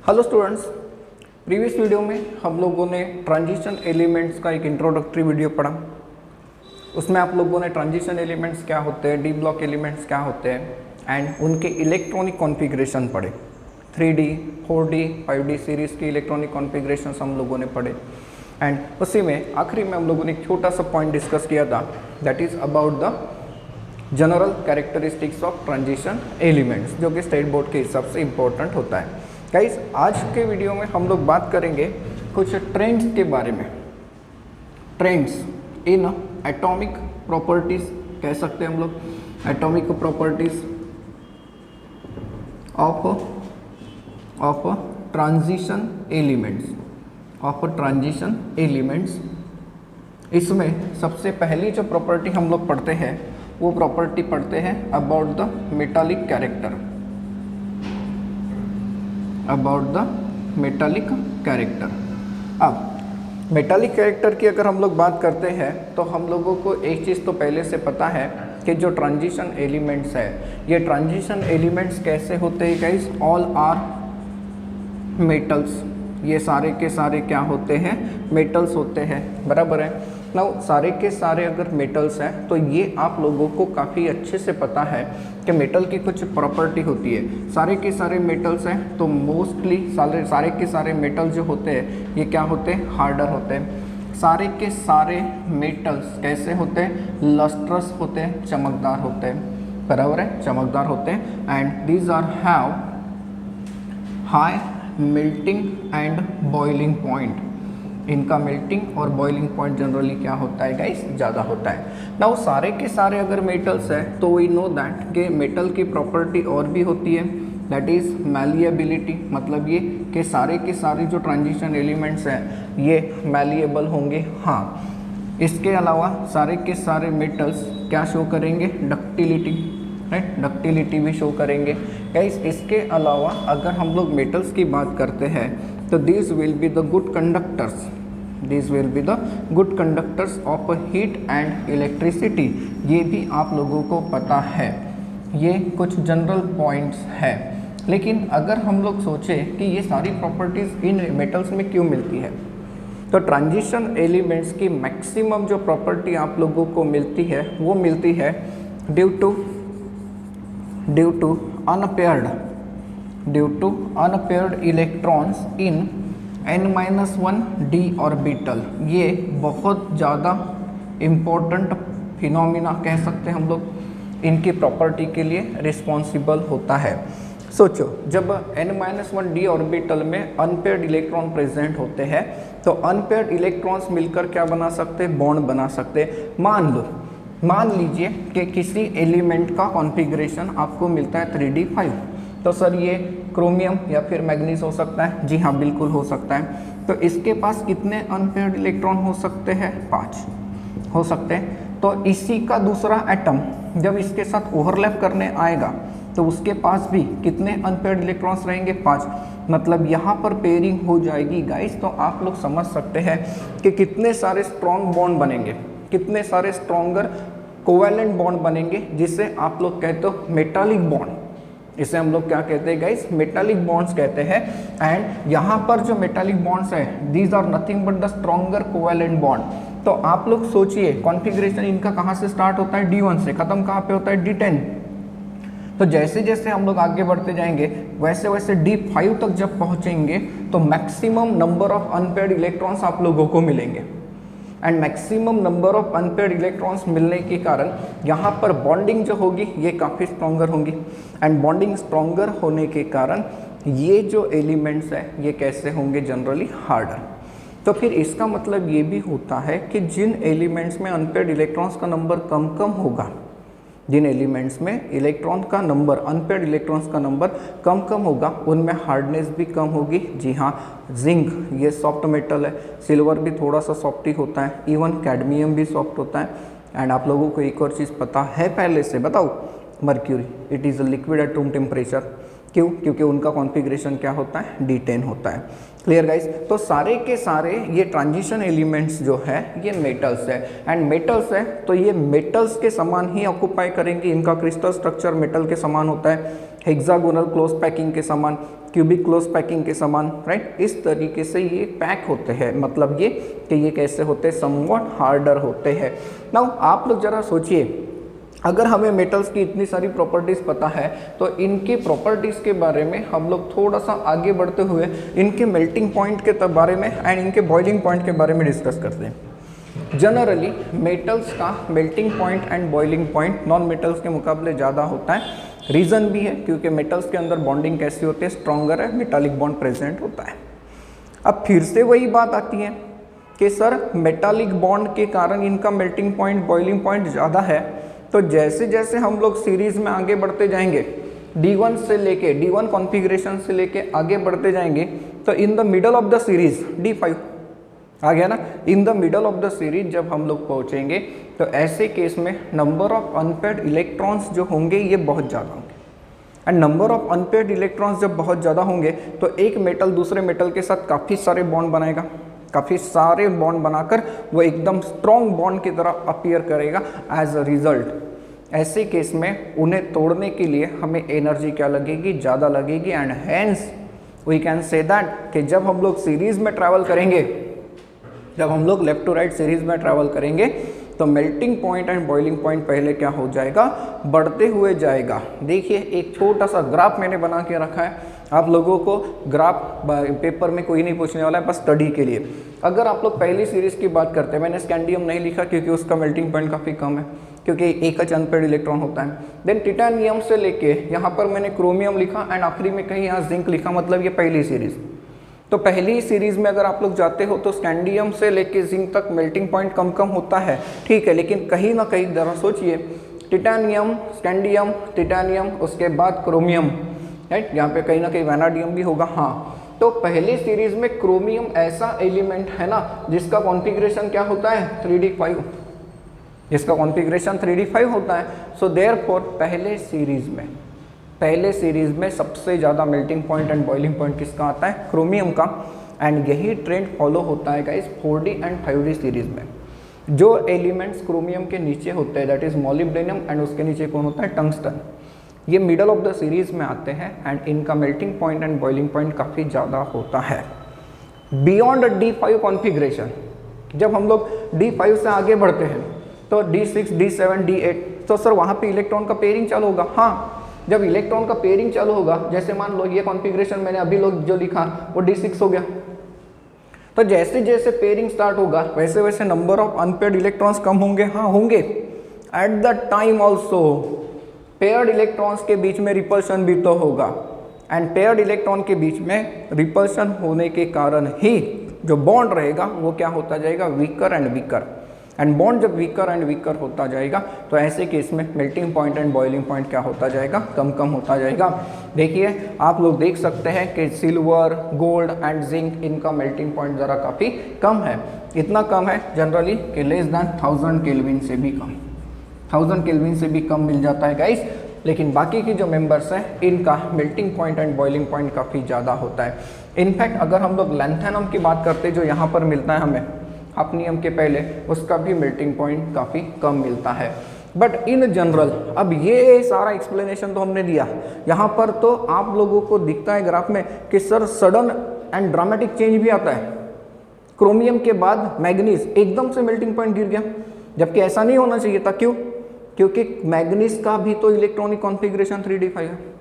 Hello students, previous video में हम लोगों ने ट्रांजिशन एलिमेंट्स का एक इंट्रोडक्टरी वीडियो पढ़ा। उसमें आप लोगों ने ट्रांजिशन एलिमेंट्स क्या होते हैं, डी ब्लॉक एलिमेंट्स क्या होते हैं एंड उनके इलेक्ट्रॉनिक कॉन्फ़िगरेशन पढ़े। 3D, 4D, 5D सीरीज़ की इलेक्ट्रॉनिक कॉन्फ़िगरेशन हम लोगों ने पढ़े एंड उसी में आखिरी में हम लोगों ने एक छोटा सा पॉइंट डिस्कस किया था, that is about the general characteristics of transition elements, जो कि स्टेट बोर्ड के हिसाब से इम्पोर्टेंट होता है। गाइस, आज के वीडियो में हम लोग बात करेंगे कुछ ट्रेंड्स के बारे में। ट्रेंड्स इन एटॉमिक प्रॉपर्टीज कह सकते हैं हम लोग, atomic properties of transition elements. इसमें सबसे पहली जो प्रॉपर्टी हम लोग पढ़ते हैं वो प्रॉपर्टी पढ़ते हैं अबाउट द मेटालिक कैरेक्टर। अब मेटालिक कैरेक्टर की अगर हम लोग बात करते हैं तो हम लोगों को एक चीज़ तो पहले से पता है कि जो ट्रांजिशन एलिमेंट्स है, ये ट्रांजिशन एलिमेंट्स कैसे होते हैं गाइस? All are metals. ये सारे के सारे क्या होते हैं? मेटल्स होते हैं, बराबर है। नाउ सारे के सारे अगर मेटल्स हैं तो ये आप लोगों को काफ़ी अच्छे से पता है कि मेटल की कुछ प्रॉपर्टी होती है। सारे के सारे मेटल्स हैं तो मोस्टली सारे के सारे मेटल जो होते हैं ये क्या होते हैं? हार्डर होते हैं। सारे के सारे मेटल्स कैसे होते हैं? लस्ट्रस होते हैं, चमकदार होते हैं, बराबर है, चमकदार होते हैं। And these are have high melting and boiling point. इनका मेल्टिंग और बॉइलिंग पॉइंट जनरली क्या होता है गाइस? ज़्यादा होता है। नाउ सारे के सारे अगर मेटल्स हैं तो वी नो दैट कि मेटल की प्रॉपर्टी और भी होती है, दैट इज़ मैलिएबिलिटी। मतलब ये कि सारे के सारे जो ट्रांजिशन एलिमेंट्स हैं ये मैलिएबल होंगे। हाँ, इसके अलावा सारे के सारे मेटल्स क्या शो करेंगे? डक्टिलिटी, राइट, डक्टिलिटी भी शो करेंगे गाइस। इसके अलावा अगर हम लोग मेटल्स की बात करते हैं तो these will be the good conductors of heat and electricity। ये भी आप लोगों को पता है, ये कुछ जनरल पॉइंट्स है। लेकिन अगर हम लोग सोचें कि ये सारी प्रॉपर्टीज़ इन मेटल्स में क्यों मिलती है, तो ट्रांजिशन एलिमेंट्स की मैक्सिमम जो प्रॉपर्टी आप लोगों को मिलती है वो मिलती है due to unpaired electrons in n-1 d orbital. ये बहुत ज़्यादा इम्पोर्टेंट फिनोमिना कह सकते हैं हम लोग, इनकी प्रॉपर्टी के लिए रिस्पॉन्सिबल होता है। सोचो, जब n-1 d ऑर्बिटल में अनपेयर्ड इलेक्ट्रॉन प्रेजेंट होते हैं तो अनपेयर्ड इलेक्ट्रॉन्स मिलकर क्या बना सकते हैं? बॉन्ड बना सकते हैं। मान लीजिए कि किसी एलिमेंट का कॉन्फ़िगरेशन आपको मिलता है 3d5, तो सर ये क्रोमियम या फिर मैग्नीज हो सकता है। जी हाँ, बिल्कुल हो सकता है। तो इसके पास कितने अनपेयर्ड इलेक्ट्रॉन हो सकते हैं? 5 हो सकते हैं। तो इसी का दूसरा एटम जब इसके साथ ओवरलैप करने आएगा तो उसके पास भी कितने अनपेयर्ड इलेक्ट्रॉन्स रहेंगे? 5। मतलब यहाँ पर पेयरिंग हो जाएगी गाइस। तो आप लोग समझ सकते हैं कि कितने सारे स्ट्रॉन्ग बॉन्ड बनेंगे, कितने सारे स्ट्रॉन्गर कोवैलेंट बॉन्ड बनेंगे, जिसे आप लोग कहते हो मेटालिक बॉन्ड। इसे हम लोग क्या कहते हैं गाइस? मेटालिक बॉन्ड्स कहते हैं। एंड यहाँ पर जो मेटालिक बॉन्ड्स है, these are nothing but the stronger covalent bond. तो आप लोग सोचिए, कॉन्फ़िगरेशन इनका कहाँ से स्टार्ट होता है? D1 से, खत्म कहाँ पे होता है? D10। तो जैसे जैसे हम लोग आगे बढ़ते जाएंगे वैसे वैसे D5 तक जब पहुँचेंगे तो maximum number of unpaired electrons आप लोगों को मिलेंगे। And maximum number of unpaired electrons मिलने के कारण यहाँ पर बॉन्डिंग जो होगी ये काफ़ी स्ट्रॉन्गर होंगी। एंड बॉन्डिंग स्ट्रॉन्गर होने के कारण ये जो एलिमेंट्स हैं ये कैसे होंगे? Generally harder. तो फिर इसका मतलब ये भी होता है कि जिन एलिमेंट्स में अनपेयर्ड इलेक्ट्रॉन्स का नंबर कम होगा, जिन एलिमेंट्स में इलेक्ट्रॉन का नंबर, अनपेयर्ड इलेक्ट्रॉन्स का नंबर कम होगा, उनमें हार्डनेस भी कम होगी। जी हाँ, जिंक ये सॉफ्ट मेटल है, सिल्वर भी थोड़ा सा सॉफ्ट ही होता है, इवन कैडमियम भी सॉफ्ट होता है। एंड आप लोगों को एक और चीज़ पता है पहले से, बताओ, mercury, it is a liquid at room temperature. क्यों? क्योंकि उनका कॉन्फ़िगरेशन क्या होता है, D10 होता है। Clear guys? तो सारे के सारे ये ट्रांजिशन एलिमेंट्स जो है ये मेटल्स है, एंड मेटल्स है तो ये मेटल्स के समान ही ऑक्यूपाई करेंगे। इनका क्रिस्टल स्ट्रक्चर मेटल के समान होता है, हेक्सागोनल क्लोज पैकिंग के समान, क्यूबिक क्लोज पैकिंग के समान, राइट। इस तरीके से ये पैक होते हैं, मतलब ये कि ये कैसे होते हैं, समवॉट हार्डर होते हैं। नाउ आप लोग जरा सोचिए, अगर हमें मेटल्स की इतनी सारी प्रॉपर्टीज़ पता है तो इनके प्रॉपर्टीज़ के बारे में हम लोग थोड़ा सा आगे बढ़ते हुए इनके मेल्टिंग पॉइंट के बारे में एंड इनके बॉइलिंग पॉइंट के बारे में डिस्कस करते हैं। जनरली मेटल्स का melting point and boiling point non metals के मुकाबले ज़्यादा होता है। रीज़न भी है क्योंकि मेटल्स के अंदर बॉन्डिंग कैसी होती है, स्ट्रॉन्गर है, मेटालिक बॉन्ड प्रेजेंट होता है। अब फिर से वही बात आती है कि सर मेटालिक बॉन्ड के कारण इनका मेल्टिंग पॉइंट बॉइलिंग पॉइंट ज़्यादा है, तो जैसे जैसे हम लोग सीरीज़ में आगे बढ़ते जाएंगे, D1 से लेके D1 कॉन्फ़िगरेशन से लेके आगे बढ़ते जाएंगे, तो in the middle of the series D5 आ गया ना। In the middle of the series जब हम लोग पहुंचेंगे तो ऐसे केस में नंबर ऑफ अनपेयर्ड इलेक्ट्रॉन्स जो होंगे ये बहुत ज़्यादा होंगे, and number of unpaired electrons जब बहुत ज़्यादा होंगे तो एक मेटल दूसरे मेटल के साथ काफ़ी सारे बॉन्ड बनाएगा, काफ़ी सारे बॉन्ड बनाकर वो एकदम स्ट्रॉन्ग बॉन्ड की तरह अपीयर करेगा। एज अ रिजल्ट ऐसे केस में उन्हें तोड़ने के लिए हमें एनर्जी क्या लगेगी, ज़्यादा लगेगी, and hence we can say that कि जब हम लोग सीरीज़ में ट्रैवल करेंगे, जब हम लोग लेफ्ट टू राइट सीरीज़ में ट्रैवल करेंगे तो melting point and boiling point पहले क्या हो जाएगा, बढ़ते हुए जाएगा। देखिए एक छोटा सा ग्राफ मैंने बना के रखा है, आप लोगों को ग्राफ पेपर में कोई नहीं पूछने वाला है, बस स्टडी के लिए। अगर आप लोग पहली सीरीज़ की बात करते हैं, मैंने स्कैंडियम नहीं लिखा क्योंकि उसका मेल्टिंग पॉइंट काफ़ी कम है, क्योंकि एक ही अनपेयर्ड इलेक्ट्रॉन होता है। देन टिटेनियम से लेके यहाँ पर मैंने क्रोमियम लिखा, एंड आखिरी में कहीं यहाँ जिंक लिखा, मतलब ये पहली सीरीज़। तो पहली सीरीज़ में अगर आप लोग जाते हो तो स्कैंडियम से लेके जिंक तक मेल्टिंग पॉइंट कम कम होता है, ठीक है, लेकिन कहीं ना कहीं जरा सोचिए, टिटेनियम, स्कैंडियम, टिटेनियम, उसके बाद क्रोमियम, राइट, यहाँ पे कहीं ना कहीं वैनाडियम भी होगा। हाँ, तो पहली सीरीज़ में क्रोमियम ऐसा एलिमेंट है ना जिसका कॉन्फ़िगरेशन क्या होता है, 3d5, जिसका कॉन्फ़िगरेशन 3d5 होता है। सो देयरफॉर पहले सीरीज़ में सबसे ज़्यादा melting point and boiling point किसका आता है, क्रोमियम का। एंड यही ट्रेंड फॉलो होता है guys 4d and 5d series में। जो एलिमेंट्स क्रोमियम के नीचे होते हैं, दैट इज़ मॉलिब्डेनम, एंड उसके नीचे कौन होता है, टंगस्टन, ये मिडल ऑफ द सीरीज़ में आते हैं, एंड इनका melting point and boiling point काफ़ी ज़्यादा होता है। बियॉन्ड D5 कॉन्फ़िगरेशन, जब हम लोग D5 से आगे बढ़ते हैं तो D6, D7, D8, तो सर वहाँ पे इलेक्ट्रॉन का पेयरिंग चालू होगा। हाँ, जब इलेक्ट्रॉन का पेयरिंग चालू होगा, जैसे मान लो ये कॉन्फ़िगरेशन मैंने अभी लोग जो लिखा वो D6 हो गया, तो जैसे जैसे पेयरिंग स्टार्ट होगा वैसे वैसे नंबर ऑफ अनपेयर्ड इलेक्ट्रॉन्स कम होंगे। हाँ होंगे। At the time also paired electrons के बीच में रिपल्शन भी तो होगा, एंड पेयर्ड इलेक्ट्रॉन के बीच में रिपल्शन होने के कारण ही जो बॉन्ड रहेगा वो क्या होता जाएगा, weaker and weaker. And bond जब वीकर एंड वीकर होता जाएगा तो ऐसे केस में melting point and boiling point क्या होता जाएगा, कम कम होता जाएगा। देखिए आप लोग देख सकते हैं कि सिल्वर, गोल्ड एंड जिंक, इनका मेल्टिंग पॉइंट ज़रा काफ़ी कम है। इतना कम है जनरली कि लेस दैन 1000 केल्विन से भी कम, 1000 केल्विन से भी कम मिल जाता है गाइस। लेकिन बाकी की जो मेंबर्स हैं इनका melting point and boiling point काफ़ी ज़्यादा होता है। इनफैक्ट अगर हम लोग लैंथेनम की बात करते हैं जो यहाँ पर मिलता है हमें हाफनियम के पहले, उसका भी मेल्टिंग पॉइंट काफ़ी कम मिलता है। बट इन जनरल, अब ये सारा एक्सप्लेनेशन तो हमने दिया, यहाँ पर तो आप लोगों को दिखता है ग्राफ में कि sir sudden and dramatic change भी आता है। क्रोमियम के बाद मैग्नीज एकदम से मेल्टिंग पॉइंट गिर गया, जबकि ऐसा नहीं होना चाहिए था। क्यों? क्योंकि मैग्नीज का भी तो इलेक्ट्रॉनिक कॉन्फ़िगरेशन 3d5 है।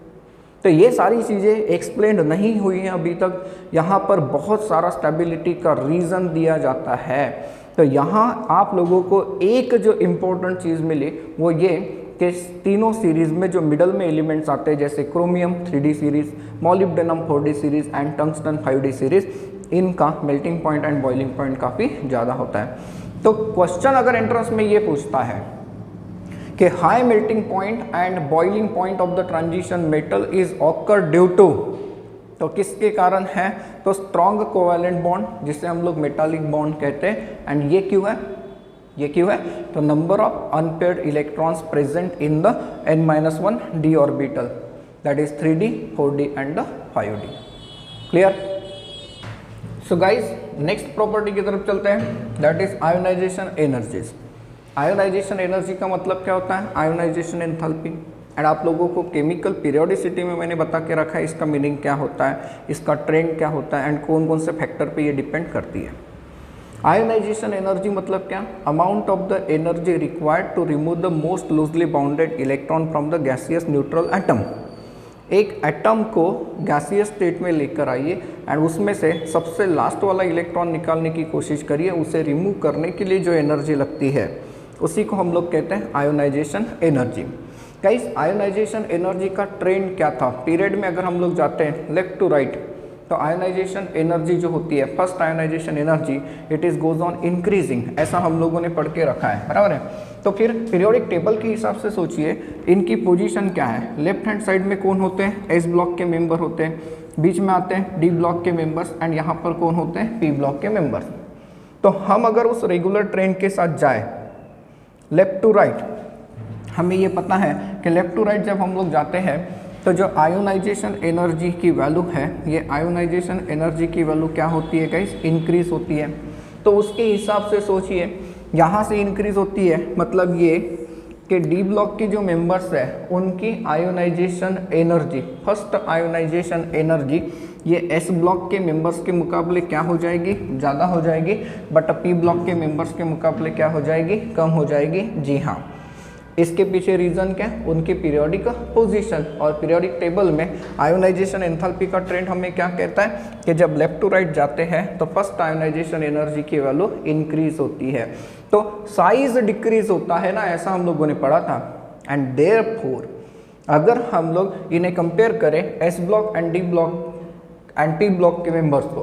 तो ये सारी चीज़ें एक्सप्लेन नहीं हुई हैं अभी तक। यहाँ पर बहुत सारा स्टेबिलिटी का रीज़न दिया जाता है। तो यहाँ आप लोगों को एक जो इम्पोर्टेंट चीज़ मिली वो ये कि तीनों सीरीज़ में जो मिडल में एलिमेंट्स आते हैं जैसे chromium 3d series, molybdenum 4d series and tungsten 5d series, इनका melting point and boiling point काफ़ी ज़्यादा होता है। तो क्वेश्चन अगर एंट्रेंस में ये पूछता है कि high melting point and boiling point of the transition metal is occur due to, तो किसके कारण है, तो स्ट्रॉन्ग कोवैलेंट बॉन्ड जिसे हम लोग मेटालिक बॉन्ड कहते हैं। एंड ये क्यों है, ये क्यों है, तो number of unpaired electrons present in the n-1 d orbital, that is 3D, 4D and 5D। Clear? So guys next property की तरफ चलते हैं, that is ionisation energies. Ionisation energy का मतलब क्या होता है? Ionisation enthalpy. एंड आप लोगों को केमिकल पीरियोडिसिटी में मैंने बता के रखा है इसका मीनिंग क्या होता है, इसका ट्रेंड क्या होता है एंड कौन कौन से फैक्टर पे ये डिपेंड करती है। आयोनाइजेशन एनर्जी मतलब क्या? Amount of the energy required to remove the most loosely bounded electron from the gaseous neutral atom. एक एटम को गैसियस स्टेट में लेकर आइए एंड उसमें से सबसे लास्ट वाला इलेक्ट्रॉन निकालने की कोशिश करिए, उसे रिमूव करने के लिए जो एनर्जी लगती है उसी को हम लोग कहते हैं ionisation energy. Guys ionisation energy का ट्रेंड क्या था? पीरियड में अगर हम लोग जाते हैं लेफ्ट टू राइट तो आयोनाइजेशन एनर्जी जो होती है, first ionisation energy it is goes on increasing, ऐसा हम लोगों ने पढ़ के रखा है, बराबर है। तो फिर पीरियोडिक टेबल के हिसाब से सोचिए इनकी पोजीशन क्या है। लेफ्ट हैंड साइड में कौन होते हैं? एस ब्लॉक के मेंबर होते हैं, बीच में आते हैं डी ब्लॉक के मेंबर्स एंड यहाँ पर कौन होते हैं? पी ब्लॉक के मेंबर्स। तो हम अगर उस रेगुलर ट्रेंड के साथ जाए लेफ्ट टू राइट, हमें ये पता है कि लेफ्ट टू राइट जब हम लोग जाते हैं तो जो आयोनाइजेशन एनर्जी की वैल्यू है, ये आयोनाइजेशन एनर्जी की वैल्यू क्या होती है गाइस? इंक्रीज होती है। तो उसके हिसाब से सोचिए यहाँ से इंक्रीज होती है, मतलब ये कि डी ब्लॉक के जो मेंबर्स है उनकी ionisation energy, first ionisation energy ये एस ब्लॉक के मेंबर्स के मुकाबले क्या हो जाएगी? ज़्यादा हो जाएगी, बट पी ब्लॉक के मेंबर्स के मुकाबले क्या हो जाएगी? कम हो जाएगी। जी हाँ, इसके पीछे रीज़न क्या है? उनकी पीरियोडिक पोजीशन। और पीरियोडिक टेबल में आयोनाइजेशन एंथैल्पी का ट्रेंड हमें क्या कहता है कि जब लेफ्ट टू राइट जाते हैं तो फर्स्ट आयोनाइजेशन एनर्जी की वैल्यू इंक्रीज होती है, तो साइज डिक्रीज होता है ना, ऐसा हम लोगों ने पढ़ा था। एंड देयरफॉर अगर हम लोग इन्हें कंपेयर करें S block and D block and P block के मेंबर्स को,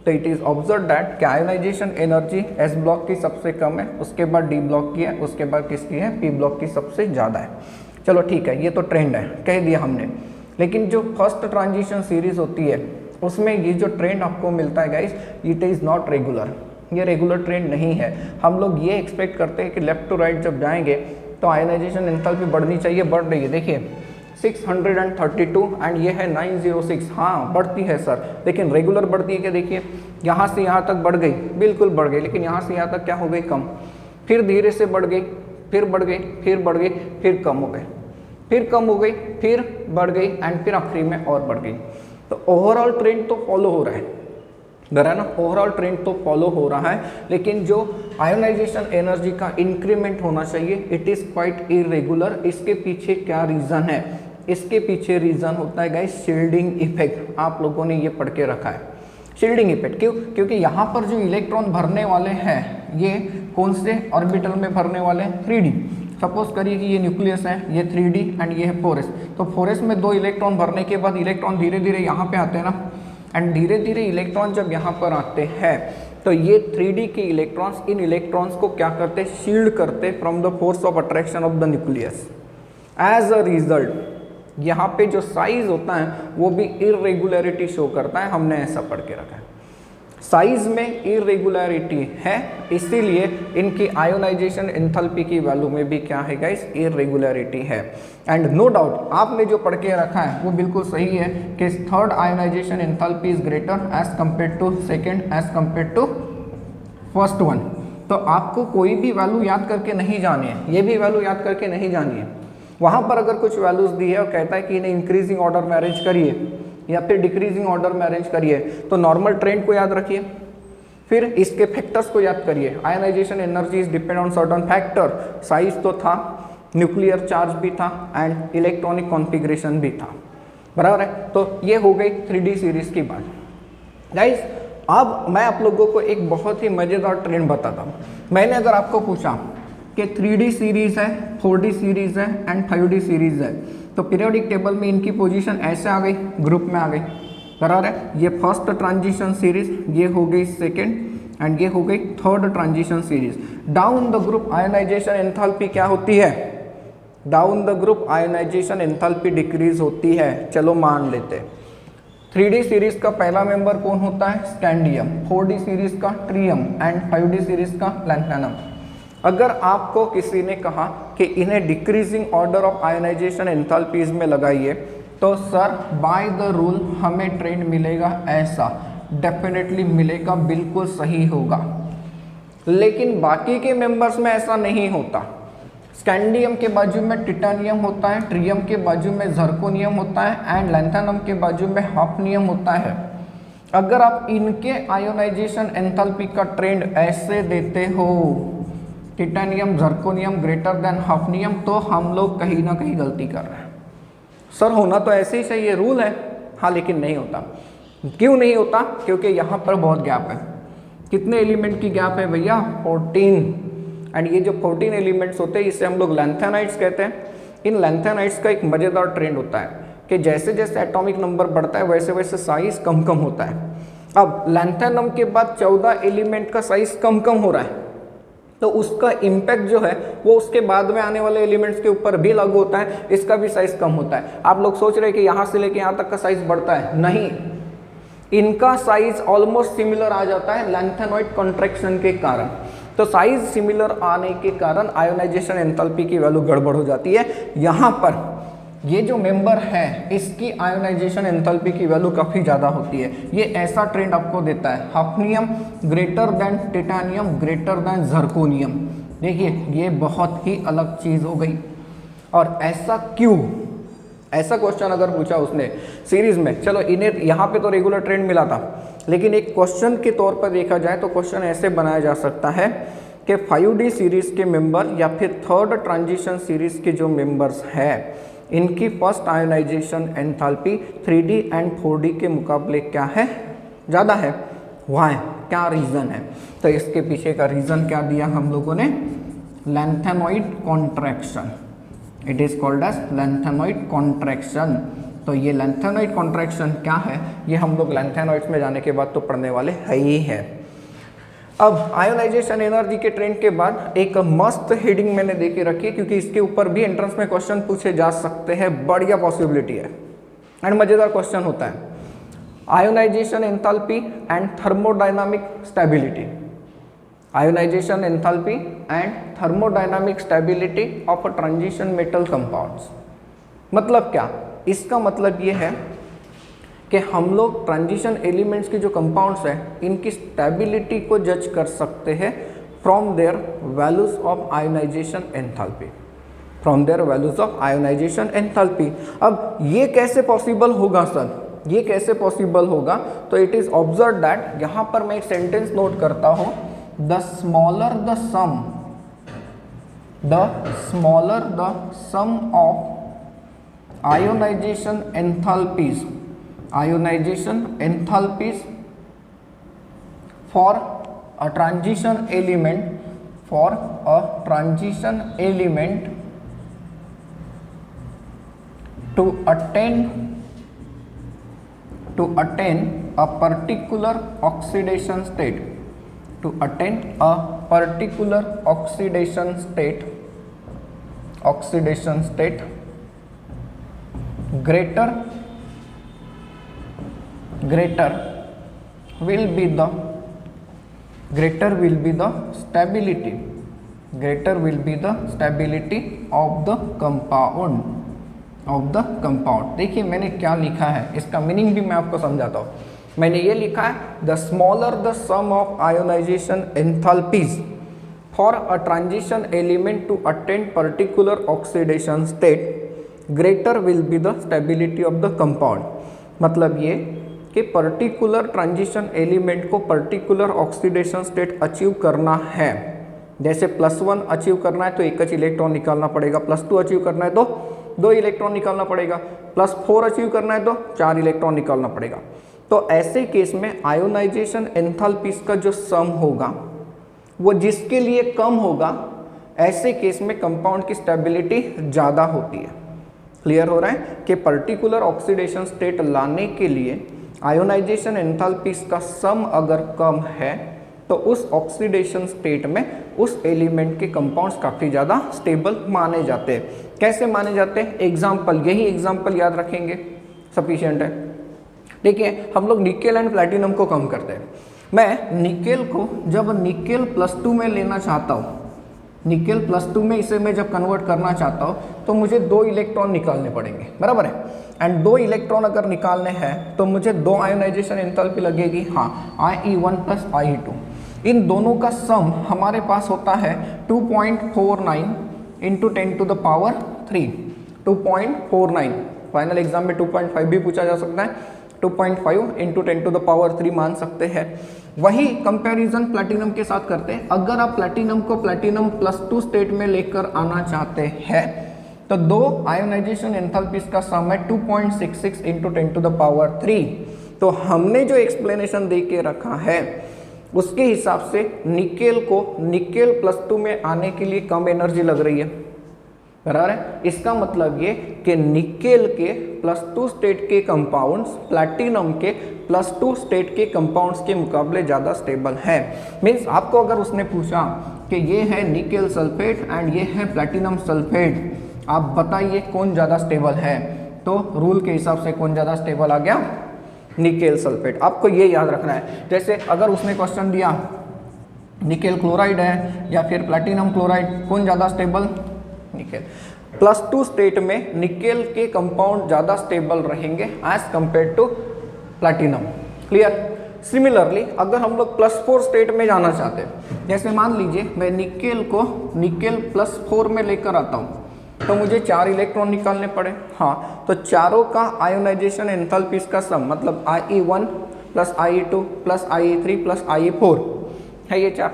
तो इट इज़ ऑब्जर्व दैट कि आयोनाइजेशन एनर्जी एस ब्लॉक की सबसे कम है, उसके बाद डी ब्लॉक की है, उसके बाद किसकी है? पी ब्लॉक की सबसे ज़्यादा है। चलो ठीक है, ये तो ट्रेंड है, कह दिया हमने। लेकिन जो फर्स्ट ट्रांजिशन सीरीज होती है उसमें ये जो ट्रेंड आपको मिलता है guys, it is not regular, ये रेगुलर ट्रेंड नहीं है। हम लोग ये एक्सपेक्ट करते हैं कि लेफ्ट टू राइट जब जाएंगे तो आयोनाइजेशन एंथैल्पी बढ़नी चाहिए, बढ़ रही है। देखिए 632 एंड ये है 906, हाँ बढ़ती है सर, लेकिन रेगुलर बढ़ती है क्या? देखिए यहाँ से यहाँ तक बढ़ गई, बिल्कुल बढ़ गई, लेकिन यहाँ से यहाँ तक क्या हो गई? कम। फिर धीरे से बढ़ गई, फिर बढ़ गई, फिर बढ़ गई, फिर कम हो गई, फिर कम हो गई, फिर बढ़ गई एंड फिर आखिरी में और बढ़ गई। तो ओवरऑल ट्रेंड तो फॉलो हो रहा है, है ना, ओवरऑल ट्रेंड तो फॉलो हो रहा है, लेकिन जो आयोनाइजेशन एनर्जी का इंक्रीमेंट होना चाहिए इट इज़ क्वाइट इरेगुलर। इसके पीछे क्या रीज़न है? इसके पीछे रीज़न होता है गाइस शील्डिंग इफेक्ट। आप लोगों ने ये पढ़ के रखा है शील्डिंग इफेक्ट। क्यों? क्योंकि यहाँ पर जो इलेक्ट्रॉन भरने वाले हैं ये कौन से ऑर्बिटल में भरने वाले हैं? 3D। सपोज करिए कि ये न्यूक्लियस है, ये 3D एंड ये है 4s। तो 4s में 2 इलेक्ट्रॉन भरने के बाद इलेक्ट्रॉन धीरे धीरे यहाँ पे आते हैं ना, एंड धीरे धीरे इलेक्ट्रॉन जब यहाँ पर आते हैं तो ये 3D के इलेक्ट्रॉन्स इन इलेक्ट्रॉन्स को क्या करते? शील्ड करते from the force of attraction of the nucleus. As a result यहाँ पे जो साइज होता है वो भी इरेगुलरिटी शो करता है, हमने ऐसा पढ़ के रखा है। साइज में इरेगुलरिटी है, इसीलिए इनकी आयोनाइजेशन एंथैल्पी की वैल्यू में भी क्या है गाइस? इरेगुलरिटी है। एंड नो डाउट आपने जो पढ़ के रखा है वो बिल्कुल सही है कि third ionisation enthalpy is greater as compare to second as compare to first one. तो आपको कोई भी वैल्यू याद करके नहीं जानी है, ये भी वैल्यू याद करके नहीं जानी है। वहाँ पर अगर कुछ वैल्यूज दी है और कहता है कि इन्हें इंक्रीजिंग ऑर्डर में अरेंज करिए या फिर डिक्रीजिंग ऑर्डर में अरेंज करिए, तो नॉर्मल ट्रेंड को याद रखिए, फिर इसके फैक्टर्स को याद करिए। Ionisation energy is depend on certain factor, size तो था, न्यूक्लियर चार्ज भी था एंड इलेक्ट्रॉनिक कॉन्फ़िगरेशन भी था, बराबर है। तो ये हो गई 3D सीरीज की बात। गाइस अब मैं आप लोगों को एक बहुत ही मज़ेदार ट्रेंड बताता हूँ। मैंने अगर आपको पूछा कि 3D सीरीज़ है, 4D सीरीज़ है एंड 5D सीरीज़ है, तो पीरियोडिक टेबल में इनकी पोजीशन ऐसे आ गई, ग्रुप में आ गई, बराबर है। ये फर्स्ट ट्रांजिशन सीरीज़, ये हो गई सेकेंड एंड ये हो गई third transition series. Down the group ionisation enthalpy क्या होती है? Down the group ionisation enthalpy decrease होती है। चलो मान लेते हैं 3D सीरीज़ का पहला मेंबर कौन होता है? स्कैंडियम। 4D सीरीज़ का ट्रियम एंड 5D सीरीज़ का लैंथैनम। अगर आपको किसी ने कहा कि इन्हें decreasing order of ionisation enthalpies में लगाइए तो सर बाय द रूल हमें ट्रेंड मिलेगा ऐसा, डेफिनेटली मिलेगा, बिल्कुल सही होगा। लेकिन बाकी के मेंबर्स में ऐसा नहीं होता। स्कैंडियम के बाजू में टिटानियम होता है, ट्रियम के बाजू में जर्कोनियम होता है एंड लैंथेनम के बाजू में हाफनियम होता है। अगर आप इनके आयोनाइजेशन एंथैल्पी का ट्रेंड ऐसे देते हो, titanium zirconium greater than hafnium, तो हम लोग कहीं ना कहीं गलती कर रहे हैं। सर होना तो ऐसे ही चाहिए, रूल है। हाँ लेकिन नहीं होता। क्यों नहीं होता? क्योंकि यहाँ पर बहुत गैप है। कितने एलिमेंट की गैप है भैया? 14। एंड ये जो 14 एलिमेंट्स होते हैं इसे हम लोग लैंथेनाइड्स कहते हैं। इन लैंथेनाइड्स का एक मज़ेदार ट्रेंड होता है कि जैसे जैसे एटॉमिक नंबर बढ़ता है वैसे वैसे साइज कम कम होता है। अब लैंथेनम के बाद 14 एलिमेंट का साइज कम कम हो रहा है, तो उसका इम्पैक्ट जो है वो उसके बाद में आने वाले एलिमेंट्स के ऊपर भी लागू होता है, इसका भी साइज कम होता है। आप लोग सोच रहे हैं कि यहाँ से लेके यहाँ तक का साइज बढ़ता है, नहीं, इनका साइज ऑलमोस्ट सिमिलर आ जाता है लैंथेनॉइड कॉन्ट्रैक्शन के कारण। तो साइज सिमिलर आने के कारण आयोनाइजेशन एंथैल्पी की वैल्यू गड़बड़ हो जाती है। यहाँ पर ये जो मेंबर है इसकी आयोनाइजेशन एंथैल्पी की वैल्यू काफ़ी ज़्यादा होती है। ये ऐसा ट्रेंड आपको देता है, hafnium greater than titanium greater than zirconium. देखिए ये बहुत ही अलग चीज़ हो गई। और ऐसा क्यों? ऐसा क्वेश्चन अगर पूछा उसने सीरीज में, चलो इन्हें यहाँ पे तो रेगुलर ट्रेंड मिला था, लेकिन एक क्वेश्चन के तौर पर देखा जाए तो क्वेश्चन ऐसे बनाया जा सकता है कि 5D सीरीज के मेंबर या फिर थर्ड ट्रांजिशन सीरीज के जो मेंबर्स हैं इनकी first ionization enthalpy 3D and 4D के मुकाबले क्या है? ज़्यादा है। वाई? क्या रीज़न है? तो इसके पीछे का रीज़न क्या दिया हम लोगों ने? Lanthanoid contraction. It is called as lanthanoid contraction. तो ये लैंथेनॉइड कॉन्ट्रैक्शन क्या है ये हम लोग लैंथेनॉइड्स में जाने के बाद तो पढ़ने वाले है ही है। अब आयोनाइजेशन एनर्जी के ट्रेंड के बाद एक मस्त हेडिंग मैंने दे के रखी है, क्योंकि इसके ऊपर भी एंट्रेंस में क्वेश्चन पूछे जा सकते हैं, बढ़िया पॉसिबिलिटी है एंड मज़ेदार क्वेश्चन होता है। Ionisation enthalpy and thermodynamic stability. Ionisation enthalpy and thermodynamic stability of transition metal compounds. मतलब क्या? इसका मतलब ये है कि हम लोग ट्रांजिशन एलिमेंट्स के जो कंपाउंड्स हैं इनकी स्टेबिलिटी को जज कर सकते हैं from there values of ionisation enthalpy, from there values of ionisation enthalpy. अब ये कैसे पॉसिबल होगा सर? ये कैसे पॉसिबल होगा? तो इट इज़ ऑब्जर्व दैट, यहाँ पर मैं एक सेंटेंस नोट करता हूँ, the smaller the sum of ionization enthalpies for a transition element to attain a particular oxidation state, greater will be the stability of the compound। देखिए मैंने क्या लिखा है, इसका मीनिंग भी मैं आपको समझाता हूँ। मैंने ये लिखा है, the smaller the sum of ionisation enthalpies for a transition element to attain particular oxidation state greater will be the stability of the compound. मतलब ये कि पर्टिकुलर ट्रांजिशन एलिमेंट को पर्टिकुलर ऑक्सीडेशन स्टेट अचीव करना है। जैसे +1 achieve करना है तो एक इलेक्ट्रॉन निकालना पड़ेगा, +2 अचीव करना है तो 2 इलेक्ट्रॉन निकालना पड़ेगा, +4 अचीव करना है तो 4 इलेक्ट्रॉन निकालना पड़ेगा। तो ऐसे केस में आयोनाइजेशन एंथैल्पीज का जो सम होगा वो जिसके लिए कम होगा, ऐसे केस में कंपाउंड की स्टेबिलिटी ज़्यादा होती है। क्लियर हो रहा है कि पर्टिकुलर ऑक्सीडेशन स्टेट लाने के लिए आयोनाइजेशन एंथैल्पीज का सम अगर कम है तो उस ऑक्सीडेशन स्टेट में उस एलिमेंट के कंपाउंड्स काफ़ी ज़्यादा स्टेबल माने जाते हैं। कैसे माने जाते हैं? एग्जाम्पल, यही एग्जाम्पल याद रखेंगे सफिशिएंट है। देखिए हम लोग निकेल एंड प्लैटिनम को कम करते हैं। मैं निकेल को जब निकेल +2 में लेना चाहता हूँ निकेल +2 में इसे मैं जब कन्वर्ट करना चाहता हूँ तो मुझे 2 इलेक्ट्रॉन निकालने पड़ेंगे, बराबर है। एंड 2 इलेक्ट्रॉन अगर निकालने हैं तो मुझे 2 आयोनाइजेशन एंथैल्पी लगेगी, हाँ, IE1 + IE2। इन दोनों का सम हमारे पास होता है 2.49 × 10⁻³ 2.49। फाइनल एग्जाम में 2.5 भी पूछा जा सकता है, 2.5 × 10⁻³ मान सकते हैं। वही कंपैरिजन प्लैटिनम के साथ करते हैं। अगर आप प्लैटिनम को प्लैटिनम +2 स्टेट में लेकर आना चाहते हैं तो 2 आयोनाइजेशन एंथैल्पीज का सम है 2.66 × 10⁻³ तो हमने जो एक्सप्लेनेशन दे के रखा है उसके हिसाब से निकेल को निकेल +2 में आने के लिए कम एनर्जी लग रही है, बराबर है। इसका मतलब ये कि निकेल के +2 स्टेट के कंपाउंड्स प्लैटिनम के +2 स्टेट के कंपाउंड्स के मुकाबले ज़्यादा स्टेबल है। मीन्स आपको अगर उसने पूछा कि ये है निकेल सल्फेट एंड ये है प्लैटिनम सल्फेट, आप बताइए कौन ज़्यादा स्टेबल है, तो रूल के हिसाब से कौन ज़्यादा स्टेबल आ गया, निकेल सल्फेट। आपको ये याद रखना है। जैसे अगर उसने क्वेश्चन दिया निकेल क्लोराइड है या फिर प्लैटिनम क्लोराइड, कौन ज़्यादा स्टेबल, निकेल। +2 स्टेट में निकेल के कंपाउंड ज़्यादा स्टेबल रहेंगे as compare to platinum, clear. Similarly अगर हम लोग +4 स्टेट में जाना चाहते हैं, जैसे मान लीजिए मैं निकेल को निकेल +4 में लेकर आता हूँ तो मुझे 4 इलेक्ट्रॉन निकालने पड़े, हाँ, तो चारों का आयोनाइजेशन एंथैल्पीज का सम मतलब IE1 + IE2 + IE3 + IE4 है ये 4।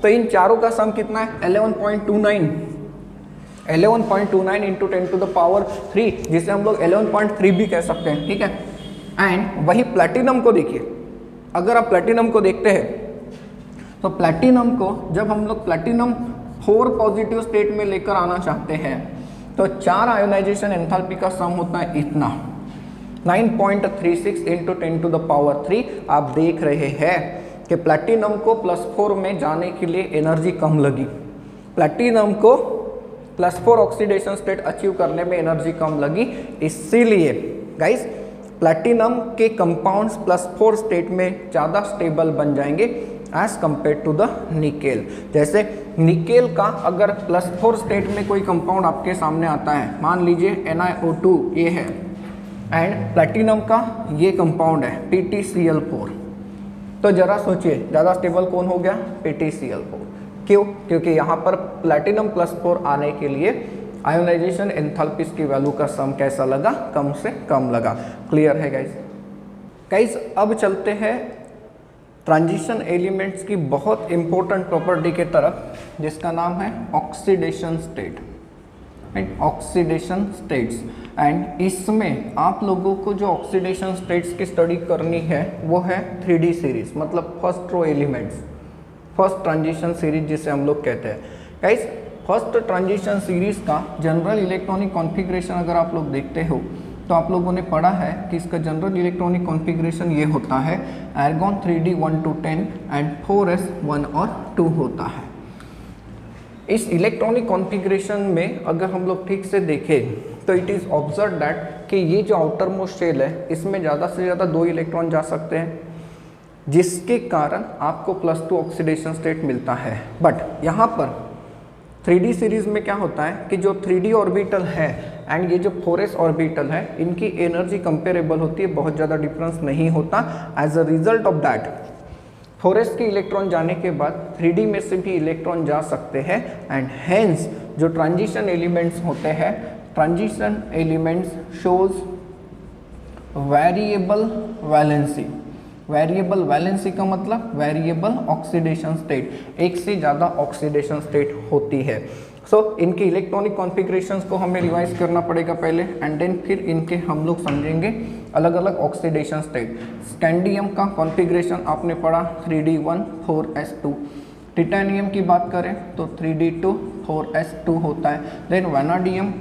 तो इन चारों का सम कितना है, 11.29 × 10⁻³ जिसे हम लोग 11.3 भी कह सकते हैं, ठीक है। एंड वही प्लैटिनम को देखिए, अगर आप प्लैटिनम को देखते हैं तो प्लैटिनम को जब हम लोग प्लैटिनम 4 पॉजिटिव स्टेट में लेकर आना चाहते हैं तो 4 आयोनाइजेशन एंथैल्पी का सम होता है इतना 9.36 × 10⁻³ आप देख रहे हैं कि प्लैटिनम को +4 में जाने के लिए एनर्जी कम लगी, प्लैटिनम को +4 ऑक्सीडेशन स्टेट अचीव करने में एनर्जी कम लगी। इसीलिए गाइस प्लैटिनम के कंपाउंड्स +4 स्टेट में ज़्यादा स्टेबल बन जाएंगे as compare to the nickel. जैसे निकेल का अगर +4 स्टेट में कोई कंपाउंड आपके सामने आता है, मान लीजिए NiO2 ये है, एंड प्लैटिनम का ये कंपाउंड है PtCl4, तो जरा सोचिए ज़्यादा स्टेबल कौन हो गया, PtCl4। क्यों, क्योंकि यहाँ पर प्लैटिनम +4 आने के लिए आयोनाइजेशन एंथैल्पीज की वैल्यू का सम कैसा लगा, कम से कम लगा। क्लियर है गाइस। अब चलते हैं ट्रांजिशन एलिमेंट्स की बहुत इंपॉर्टेंट प्रॉपर्टी के तरफ जिसका नाम है oxidation state and oxidation states. And इसमें आप लोगों को जो ऑक्सीडेशन स्टेट्स की स्टडी करनी है वो है 3D सीरीज, मतलब first row elements, first transition series जिसे हम लोग कहते हैं। गाइस फर्स्ट ट्रांजिशन सीरीज का जनरल इलेक्ट्रॉनिक कॉन्फ़िगरेशन अगर आप लोग देखते हो तो आप लोगों ने पढ़ा है कि इसका जनरल इलेक्ट्रॉनिक कॉन्फ़िगरेशन ये होता है argon 3D 1 to 10 and 4s 1 और 2 होता है। इस इलेक्ट्रॉनिक कॉन्फ़िगरेशन में अगर हम लोग ठीक से देखें तो इट इज़ ऑब्जर्व दैट कि ये जो आउटर मोस्ट शेल है इसमें ज़्यादा से ज़्यादा 2 इलेक्ट्रॉन जा सकते हैं, जिसके कारण आपको +2 ऑक्सीडेशन स्टेट मिलता है। बट यहाँ पर 3D सीरीज में क्या होता है कि जो 3D ऑर्बिटल है एंड ये जो 4s ऑर्बिटल है इनकी एनर्जी कंपेरेबल होती है, बहुत ज़्यादा डिफरेंस नहीं होता। As a result of that 4s के इलेक्ट्रॉन जाने के बाद 3D में से भी इलेक्ट्रॉन जा सकते हैं एंड हेंस जो ट्रांजिशन एलिमेंट्स होते हैं, transition elements shows variable valency. Variable valency का मतलब वेरिएबल ऑक्सीडेशन स्टेट, एक से ज़्यादा ऑक्सीडेशन स्टेट होती है। सो इनके इलेक्ट्रॉनिक कॉन्फ़िगरेशंस को हमें रिवाइज करना पड़ेगा पहले एंड देन फिर इनके हम लोग समझेंगे अलग अलग ऑक्सीडेशन स्टेट। स्कैंडियम का कॉन्फ़िगरेशन आपने पढ़ा 3D1 4s2। टिटेनियम की बात करें तो 3D2 4s2 होता है। देन वैनाडियम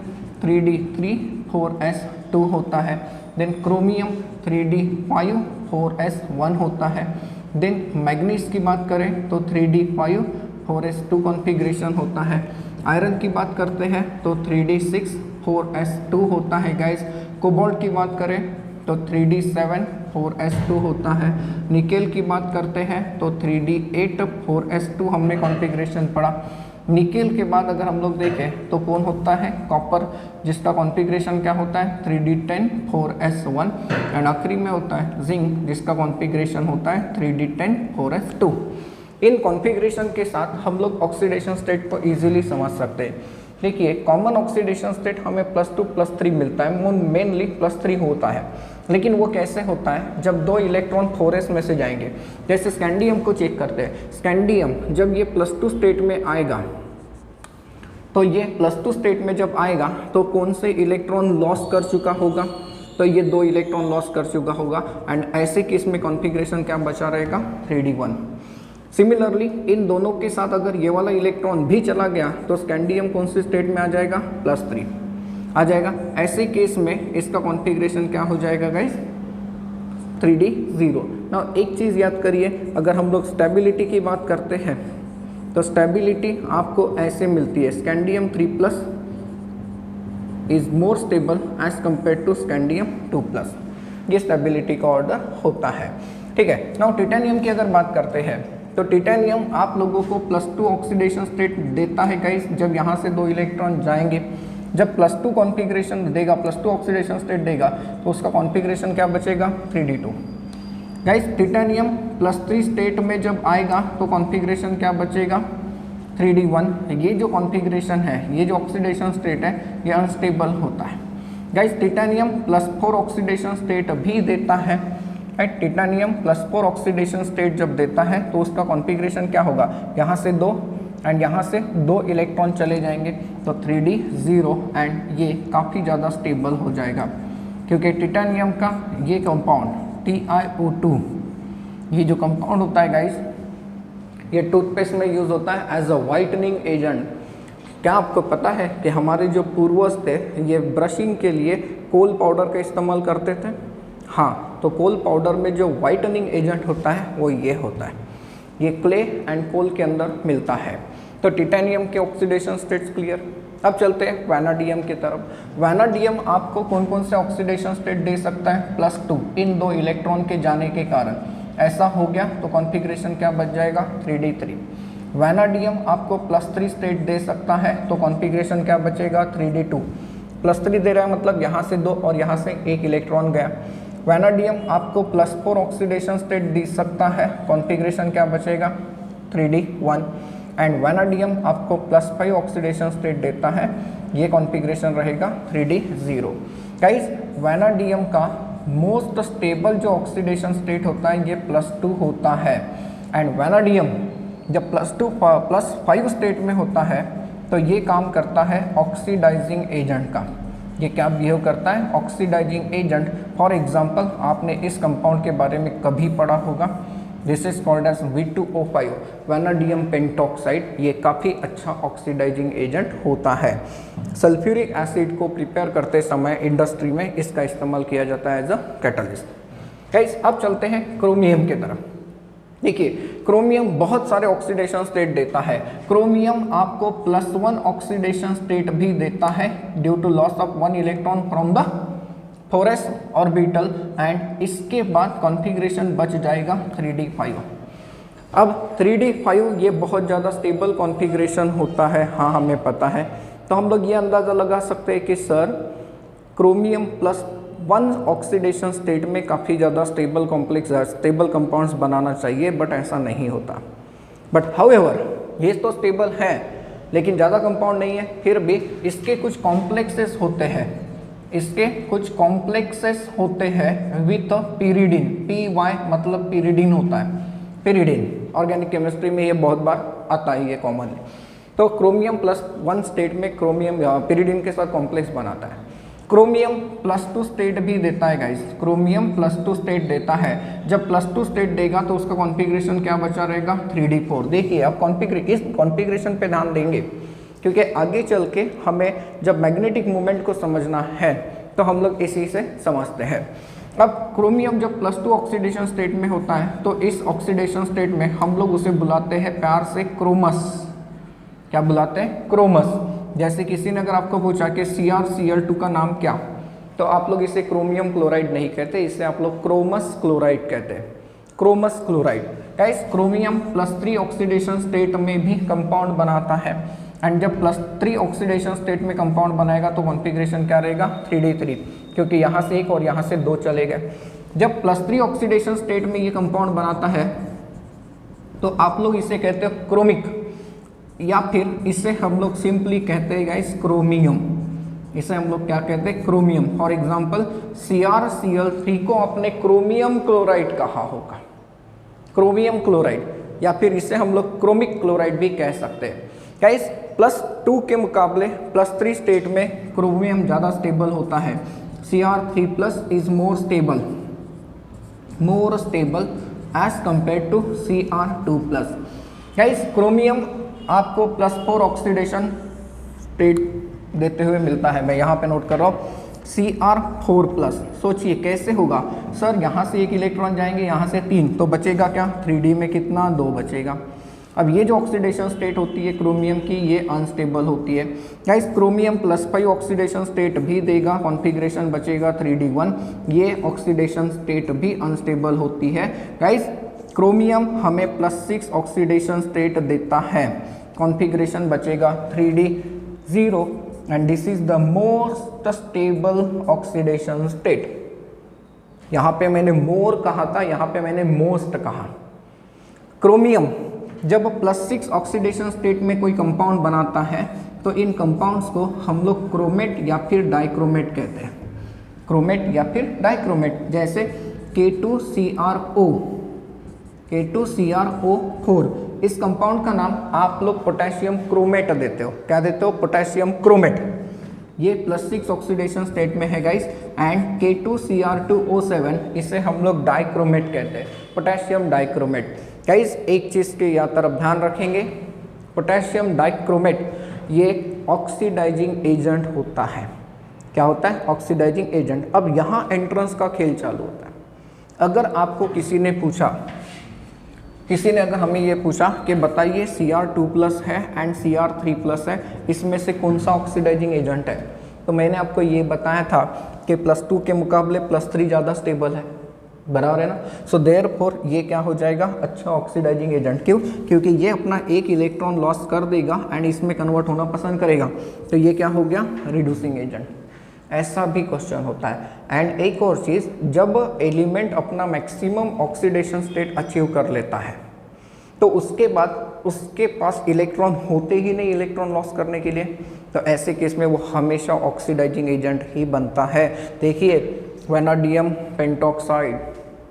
3D3 4s2 होता है। देन क्रोमियम 3D5 4s1 होता है। देन मैग्नीज की बात करें तो 3D5 4s2 कॉन्फ़िगरेशन होता है। आयरन की बात करते हैं तो 3D6 4s2 होता है गाइस। कोबाल्ट की बात करें तो 3D7 4s2 होता है। निकेल की बात करते हैं तो 3D8 4s2 हमने कॉन्फ़िगरेशन पढ़ा। निकेल के बाद अगर हम लोग देखें तो कौन होता है, कॉपर, जिसका कॉन्फ़िगरेशन क्या होता है 3d10 4s1, एंड आखिरी में होता है जिंक, जिसका कॉन्फ़िगरेशन होता है 3d10 4s2। इन कॉन्फ़िगरेशन के साथ हम लोग ऑक्सीडेशन स्टेट को इजीली समझ सकते हैं। देखिए कॉमन ऑक्सीडेशन स्टेट हमें +2 +3 मिलता है, मेनली +3 होता है, लेकिन वो कैसे होता है जब 2 इलेक्ट्रॉन 4s में से जाएंगे। जैसे स्कैंडियम को चेक करते हैं, स्कैंडियम जब ये +2 स्टेट में आएगा तो ये +2 स्टेट में जब आएगा तो कौन से इलेक्ट्रॉन लॉस कर चुका होगा, तो ये 2 इलेक्ट्रॉन लॉस कर चुका होगा, एंड ऐसे केस में कॉन्फ़िगरेशन क्या बचा रहेगा 3d1। सिमिलरली इन दोनों के साथ अगर ये वाला इलेक्ट्रॉन भी चला गया तो स्कैंडियम कौन से स्टेट में आ जाएगा +3 आ जाएगा। ऐसे केस में इसका कॉन्फ़िगरेशन क्या हो जाएगा गाइस 3d0। ना एक चीज़ याद करिए, अगर हम लोग स्टेबिलिटी की बात करते हैं तो स्टेबिलिटी आपको ऐसे मिलती है, scandium 3+ is more stable as compare to scandium 2+, ये स्टेबिलिटी का ऑर्डर होता है। ठीक है, नाउ टिटेनियम की अगर बात करते हैं तो टिटेनियम आप लोगों को +2 ऑक्सीडेशन स्टेट देता है गाइस, जब यहाँ से 2 इलेक्ट्रॉन जाएंगे, जब +2 कॉन्फ़िगरेशन देगा, +2 ऑक्सीडेशन स्टेट देगा तो उसका कॉन्फ़िगरेशन क्या बचेगा 3d2। गाइस टिटेनियम +3 स्टेट में जब आएगा तो कॉन्फ़िगरेशन क्या बचेगा 3d1। ये जो कॉन्फ़िगरेशन है, ये जो ऑक्सीडेशन स्टेट है, ये अनस्टेबल होता है। गाइस टिटेनियम +4 ऑक्सीडेशन स्टेट भी देता है, टिटेनियम +4 ऑक्सीडेशन स्टेट जब देता है तो उसका कॉन्फ़िगरेशन क्या होगा, यहाँ से 2 एंड यहाँ से 2 इलेक्ट्रॉन चले जाएंगे तो 3d0, एंड ये काफ़ी ज़्यादा स्टेबल हो जाएगा, क्योंकि टिटेनियम का ये कंपाउंड TiO2, ये जो कंपाउंड होता है गाइस, ये टूथपेस्ट में यूज़ होता है एज अ वाइटनिंग एजेंट। क्या आपको पता है कि हमारे जो पूर्वज थे ये ब्रशिंग के लिए कोल पाउडर का इस्तेमाल करते थे। हाँ, तो कोल पाउडर में जो वाइटनिंग एजेंट होता है वो ये होता है, ये क्ले एंड कोल के अंदर मिलता है। तो टिटेनियम के ऑक्सीडेशन स्टेट्स क्लियर। अब चलते हैं वैनाडियम की तरफ। वैनाडियम आपको कौन कौन से ऑक्सीडेशन स्टेट दे सकता है +2, इन 2 इलेक्ट्रॉन के जाने के कारण ऐसा हो गया तो कॉन्फ़िगरेशन क्या बच जाएगा 3d3। वैनाडियम आपको +3 स्टेट दे सकता है तो कॉन्फ़िगरेशन क्या बचेगा 3d2। +3 दे रहा है मतलब यहाँ से 2 और यहाँ से 1 इलेक्ट्रॉन गया। वैनाडियम आपको +4 ऑक्सीडेशन स्टेट दे सकता है, कॉन्फ़िगरेशन क्या बचेगा 3d1, एंड वैनाडियम आपको +5 ऑक्सीडेशन स्टेट देता है, ये कॉन्फ़िगरेशन रहेगा 3d0। गाइस वैनाडियम का मोस्ट स्टेबल जो ऑक्सीडेशन स्टेट होता है ये +2 होता है, एंड वैनाडियम जब +5 स्टेट में होता है तो ये काम करता है ऑक्सीडाइजिंग एजेंट का। ये क्या बिहेव करता है ऑक्सीडाइजिंग एजेंट। फॉर एग्जांपल आपने इस कंपाउंड के बारे में कभी पढ़ा होगा, this is called as V2O5 vanadium pentoxide. ये काफ़ी अच्छा ऑक्सीडाइजिंग एजेंट होता है। सल्फ्यूरिक एसिड को प्रिपेयर करते समय इंडस्ट्री में इसका इस्तेमाल किया जाता है एज अ कैटलिस्ट। गाइस अब चलते हैं क्रोमियम की तरफ। देखिए क्रोमियम बहुत सारे ऑक्सीडेशन स्टेट देता है। क्रोमियम आपको +1 ऑक्सीडेशन स्टेट भी देता है due to loss of 1 electron from the 4s orbital, and इसके बाद कॉन्फ़िगरेशन बच जाएगा 3d5। अब 3d5 ये बहुत ज़्यादा स्टेबल कॉन्फ़िगरेशन होता है, हाँ हमें पता है। तो हम लोग ये अंदाज़ा लगा सकते हैं कि सर क्रोमियम +1 ऑक्सीडेशन स्टेट में काफ़ी ज़्यादा स्टेबल कॉम्प्लेक्स स्टेबल कंपाउंड्स बनाना चाहिए, बट ऐसा नहीं होता। बट हाउएवर ये तो स्टेबल है लेकिन ज़्यादा कंपाउंड नहीं है, फिर भी इसके कुछ कॉम्प्लेक्सेस होते हैं, इसके कुछ कॉम्प्लेक्सेस होते हैं विथ पीरिडिन। PY मतलब पीरिडिन होता है, पीरिडिन ऑर्गेनिक केमिस्ट्री में ये बहुत बार आता है, ये कॉमनली। तो क्रोमियम +1 स्टेट में क्रोमियम पीरिडिन के साथ कॉम्प्लेक्स बनाता है। क्रोमियम +2 स्टेट भी देता है गाइस, क्रोमियम +2 स्टेट देता है। जब +2 स्टेट देगा तो उसका कॉन्फ़िगरेशन क्या बचा रहेगा 3d4। देखिए अब इस कॉन्फ़िगरेशन पे ध्यान देंगे क्योंकि आगे चल के हमें जब मैग्नेटिक मोमेंट को समझना है तो हम लोग इसी से समझते हैं। अब क्रोमियम जब +2 ऑक्सीडेशन स्टेट में होता है तो इस ऑक्सीडेशन स्टेट में हम लोग उसे बुलाते हैं प्यार से क्रोमस। क्या बुलाते हैं क्रोमस। जैसे किसी ने अगर आपको पूछा कि CrCl2 का नाम क्या, तो आप लोग इसे क्रोमियम क्लोराइड नहीं कहते, इसे आप लोग क्रोमस क्लोराइड कहते हैं। Chromous chloride. Guys chromium +3 oxidation state में भी कंपाउंड बनाता है, एंड जब +3 ऑक्सीडेशन स्टेट में कंपाउंड बनाएगा तो कॉन्फ़िगरेशन क्या रहेगा 3D3, क्योंकि यहाँ से 1 और यहाँ से 2 चले गए। जब +3 ऑक्सीडेशन स्टेट में ये कंपाउंड बनाता है तो आप लोग इसे कहते हो क्रोमिक, या फिर इसे हम लोग सिंपली कहते हैं गाइस क्रोमियम। इसे हम लोग क्या कहते हैं क्रोमियम। फॉर एग्जाम्पल CrCl3 को आपने क्रोमियम क्लोराइड कहा होगा, क्रोमियम क्लोराइड, या फिर इसे हम लोग क्रोमिक क्लोराइड भी कह सकते हैं। गाइस +2 के मुकाबले +3 स्टेट में क्रोमियम ज़्यादा स्टेबल होता है। Cr3+ is more stable as compare to Cr2+। Guys chromium आपको +4 ऑक्सीडेशन स्टेट देते हुए मिलता है। मैं यहाँ पे नोट कर रहा हूँ Cr4+। सोचिए कैसे होगा सर, यहाँ से 1 इलेक्ट्रॉन जाएंगे, यहाँ से 3, तो बचेगा क्या 3D में कितना 2 बचेगा। अब ये जो ऑक्सीडेशन स्टेट होती है क्रोमियम की, ये अनस्टेबल होती है। गाइस क्रोमियम +5 ऑक्सीडेशन स्टेट भी देगा, कॉन्फ़िगरेशन बचेगा 3D1। ये ऑक्सीडेशन स्टेट भी अनस्टेबल होती है। गाइस क्रोमियम हमें +6 ऑक्सीडेशन स्टेट देता है, कॉन्फ़िगरेशन बचेगा 3D0, and this is the most stable oxidation state. यहाँ पे मैंने मोर कहा था, यहाँ पे मैंने मोस्ट कहा। क्रोमियम जब +6 ऑक्सीडेशन स्टेट में कोई कंपाउंड बनाता है तो इन कंपाउंड्स को हम लोग क्रोमेट या फिर डाइक्रोमेट कहते हैं, क्रोमेट या फिर डाइक्रोमेट। जैसे K2CrO4, इस कंपाउंड का नाम आप लोग पोटेशियम क्रोमेट देते हो। क्या देते हो? Potassium chromate. ये +6 ऑक्सीडेशन स्टेट में है गाइस। एंड K2Cr2O7, इसे हम लोग डाइक्रोमेट कहते हैं, पोटेशियम डाइक्रोमेट। गाइस एक चीज़ के या तरफ ध्यान रखेंगे, पोटेशियम डाइक्रोमेट ये ऑक्सीडाइजिंग एजेंट होता है। क्या होता है? Oxidising agent. अब यहाँ एंट्रेंस का खेल चालू होता है। अगर आपको किसी ने अगर हमें ये पूछा कि बताइए Cr2+ है एंड Cr3+ है, इसमें से कौन सा ऑक्सीडाइजिंग एजेंट है, तो मैंने आपको ये बताया था कि +2 के मुकाबले +3 ज़्यादा स्टेबल है, बराबर है ना। सो देयरफॉर ये क्या हो जाएगा? अच्छा ऑक्सीडाइजिंग एजेंट। क्यों? क्योंकि ये अपना 1 इलेक्ट्रॉन लॉस कर देगा एंड इसमें कन्वर्ट होना पसंद करेगा, तो ये क्या हो गया? Reducing agent. ऐसा भी क्वेश्चन होता है। एंड एक और चीज़, जब एलिमेंट अपना मैक्सिमम ऑक्सीडेशन स्टेट अचीव कर लेता है तो उसके बाद उसके पास इलेक्ट्रॉन होते ही नहीं इलेक्ट्रॉन लॉस करने के लिए, तो ऐसे केस में वो हमेशा ऑक्सीडाइजिंग एजेंट ही बनता है। देखिए वैनाडियम पेंटॉक्साइड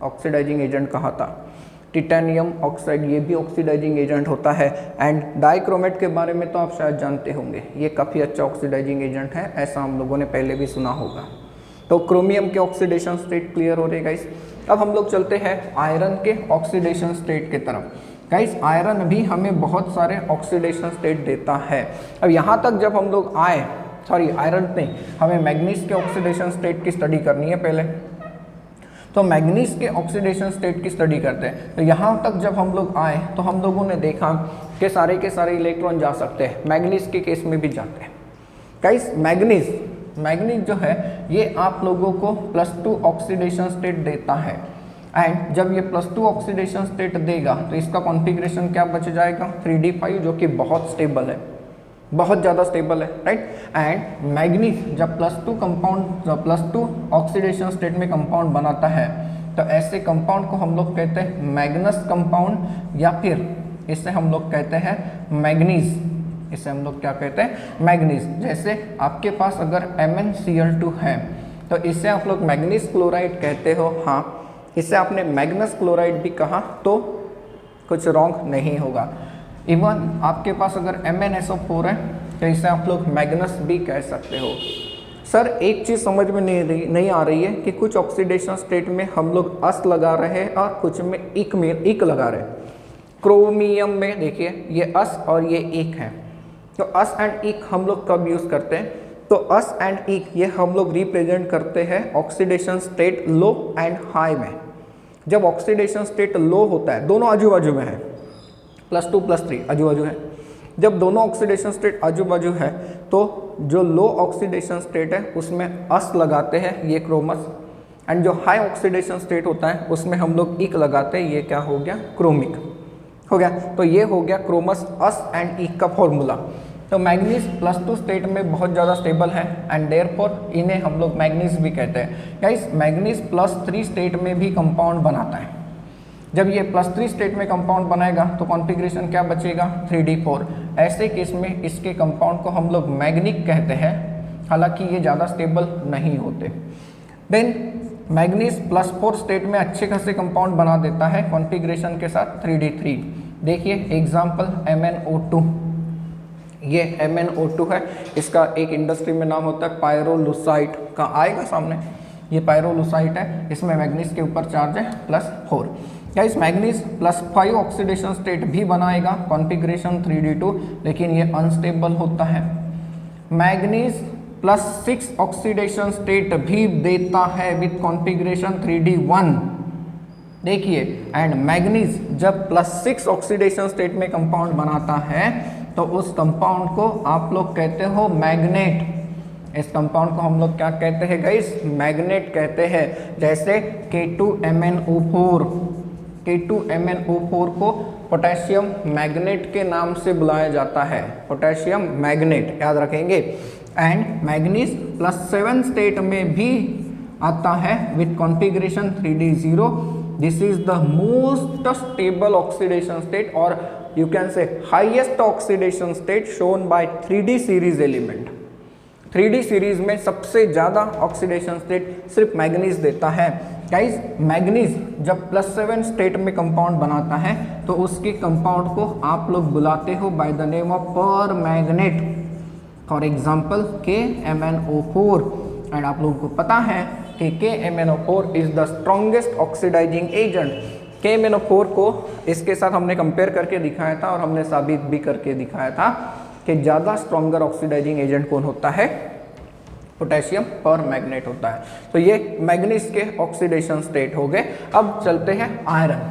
ऑक्सीडाइजिंग एजेंट कहा था, टिटेनियम ऑक्साइड ये भी ऑक्सीडाइजिंग एजेंट होता है। एंड डाइक्रोमेट के बारे में तो आप शायद जानते होंगे, ये काफ़ी अच्छा ऑक्सीडाइजिंग एजेंट है, ऐसा हम लोगों ने पहले भी सुना होगा। तो क्रोमियम के ऑक्सीडेशन स्टेट क्लियर हो रहे गाइस। अब हम लोग चलते हैं आयरन के ऑक्सीडेशन स्टेट की तरफ। गाइस आयरन भी हमें बहुत सारे ऑक्सीडेशन स्टेट देता है। अब यहाँ तक जब हम लोग आए, आयरन नहीं, हमें मैग्नीज के ऑक्सीडेशन स्टेट की स्टडी करनी है पहले, तो मैग्नीज के ऑक्सीडेशन स्टेट की स्टडी करते हैं। तो यहाँ तक जब हम लोग आए तो हम लोगों ने देखा कि सारे के सारे इलेक्ट्रॉन जा सकते हैं, मैग्नीज के केस में भी जाते हैं। गाइस मैग्नीज जो है ये आप लोगों को +2 ऑक्सीडेशन स्टेट देता है। एंड जब ये +2 ऑक्सीडेशन स्टेट देगा तो इसका कॉन्फ़िगरेशन क्या बच जाएगा? 3D5, जो कि बहुत स्टेबल है, बहुत ज़्यादा स्टेबल है, राइट। एंड मैग्नीज जब +2 ऑक्सीडेशन स्टेट में कंपाउंड बनाता है तो ऐसे कंपाउंड को हम लोग कहते हैं मैग्नस कंपाउंड, या फिर इसे हम लोग कहते हैं मैग्नीज। इसे हम लोग क्या कहते हैं? मैग्नीज। जैसे आपके पास अगर MnCl2 है तो इसे आप लोग मैग्नीज क्लोराइड कहते हो। हाँ, इसे आपने मैग्नस क्लोराइड भी कहा तो कुछ रॉन्ग नहीं होगा। इवन आपके पास अगर MnSO4 है तो इसे आप लोग मैग्नस भी कह सकते हो। सर एक चीज़ समझ में नहीं आ रही है कि कुछ ऑक्सीडेशन स्टेट में हम लोग अस लगा रहे हैं और कुछ में इक लगा रहे हैं। क्रोमियम में देखिए ये अस और ये इक है, तो अस एंड इक हम लोग कब यूज़ करते हैं? तो अस एंड इक ये हम लोग रिप्रेजेंट करते हैं oxidation state low and high में। जब ऑक्सीडेशन स्टेट लो होता है, दोनों आजू बाजू में है, +2 +3 आजू बाजू है, जब दोनों ऑक्सीडेशन स्टेट आजू बाजू है तो जो लो ऑक्सीडेशन स्टेट है उसमें अस लगाते हैं, ये क्रोमस। एंड जो हाई ऑक्सीडेशन स्टेट होता है उसमें हम लोग इक लगाते हैं, ये क्या हो गया, क्रोमिक हो गया। तो ये हो गया क्रोमस अस एंड इक का फॉर्मूला। तो मैग्नीज +2 स्टेट में बहुत ज़्यादा स्टेबल है एंड देयरफॉर इन्हें हम लोग मैग्नीज भी कहते हैं। गाइस मैग्नीज +3 स्टेट में भी कंपाउंड बनाता है। जब ये +3 स्टेट में कंपाउंड बनाएगा तो कॉन्फ़िगरेशन क्या बचेगा, 3d4। ऐसे केस में इसके कंपाउंड को हम लोग मैग्निक कहते हैं, हालांकि ये ज़्यादा स्टेबल नहीं होते। देन मैग्नीज +4 स्टेट में अच्छे खासे कंपाउंड बना देता है कॉन्फ़िगरेशन के साथ 3d3। देखिए एग्जाम्पल MnO2, ये MnO2 है, इसका एक इंडस्ट्री में नाम होता है पायरोलुसाइट का, आएगा सामने, ये पायरोलुसाइट है, इसमें मैग्नीज के ऊपर चार्ज है +4। या इस मैग्नीज +5 ऑक्सीडेशन स्टेट भी बनाएगा कॉन्फ़िगरेशन 3d2, लेकिन ये अनस्टेबल होता है। मैग्नीज +6 ऑक्सीडेशन स्टेट भी देता है विथ कॉन्फ़िगरेशन 3d1। देखिए एंड मैग्नीज जब +6 ऑक्सीडेशन स्टेट में कंपाउंड बनाता है तो उस कंपाउंड को आप लोग कहते हो मैग्नेट। इस कंपाउंड को हम लोग क्या कहते हैं गाइस, मैग्नेट कहते हैं। जैसे K2MnO4, K2MnO4 को पोटेशियम मैग्नेट के नाम से बुलाया जाता है, पोटेशियम मैग्नेट, याद रखेंगे। एंड मैग्नीज +7 स्टेट में भी आता है with configuration 3d0। This is the most stable oxidation state और you can say highest oxidation state shown by 3d series element. 3d series में सबसे ज़्यादा ऑक्सीडेशन स्टेट सिर्फ मैग्नीज देता है। गाइस मैग्नीज जब +7 स्टेट में कंपाउंड बनाता है तो उसके कंपाउंड को आप लोग बुलाते हो by the name of permanganate, for example KMnO4। And आप लोगों को पता है कि KMnO4 is the strongest oxidising agent. KMnO4 को इसके साथ हमने कंपेयर करके दिखाया था और हमने साबित भी करके दिखाया था कि ज़्यादा स्ट्रॉन्गर ऑक्सीडाइजिंग एजेंट कौन होता है, पोटेशियम पर मैग्नेट होता है। तो ये मैग्नीज के ऑक्सीडेशन स्टेट हो गए। अब चलते हैं आयरन।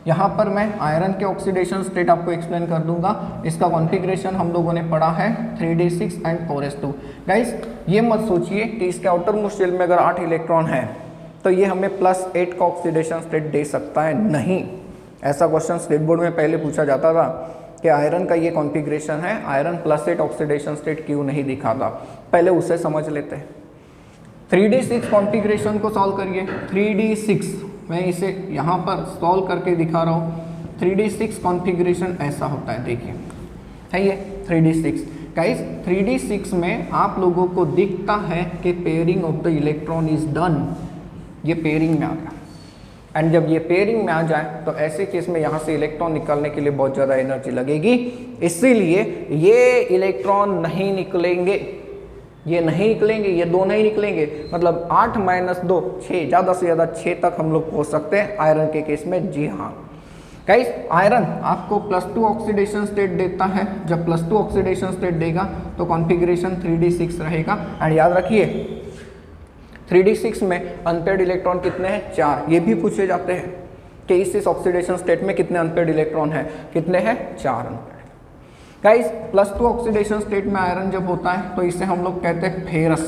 यहाँ पर मैं आयरन के ऑक्सीडेशन स्टेट आपको एक्सप्लेन कर दूंगा। इसका कॉन्फ़िगरेशन हम लोगों ने पढ़ा है 3d6 एंड 4s2। गाइस ये मत सोचिए कि इसके आउटर मोस्ट शेल में अगर 8 इलेक्ट्रॉन है तो ये हमें +8 का ऑक्सीडेशन स्टेट दे सकता है, नहीं। ऐसा क्वेश्चन स्टेट बोर्ड में पहले पूछा जाता था कि आयरन का ये कॉन्फ़िगरेशन है, आयरन +8 ऑक्सीडेशन स्टेट क्यों नहीं दिखाता, पहले उसे समझ लेते हैं। 3d6 कॉन्फ़िगरेशन को सॉल्व करिए। 3d6 मैं इसे यहाँ पर सॉल्व करके दिखा रहा हूँ। 3d6 कॉन्फ़िगरेशन ऐसा होता है, देखिए है ये 3d6। गाइस 3d6 में आप लोगों को दिखता है कि pairing of the electron is done, ये पेयरिंग में आ गया। एंड जब ये पेयरिंग में आ जाए तो ऐसे केस में यहाँ से इलेक्ट्रॉन निकालने के लिए बहुत ज़्यादा एनर्जी लगेगी, इसीलिए ये इलेक्ट्रॉन नहीं निकलेंगे, ये नहीं निकलेंगे, ये 2 नहीं निकलेंगे। मतलब 8 - 2 6, ज़्यादा से ज़्यादा 6 तक हम लोग पहुँच सकते हैं आयरन के केस में। जी हाँ गाइस, आयरन आपको +2 ऑक्सीडेशन स्टेट देता है। जब +2 ऑक्सीडेशन स्टेट देगा तो कॉन्फ़िगरेशन 3d6 रहेगा। एंड याद रखिए 3d6 में अनपेयर्ड इलेक्ट्रॉन कितने हैं, 4। ये भी पूछे जाते हैं कि इस ऑक्सीडेशन स्टेट में कितने अनपेयर्ड इलेक्ट्रॉन हैं, कितने हैं, 4 अनपेयर्ड। गाइस +2 ऑक्सीडेशन स्टेट में आयरन जब होता है तो इसे हम लोग कहते हैं फेरस।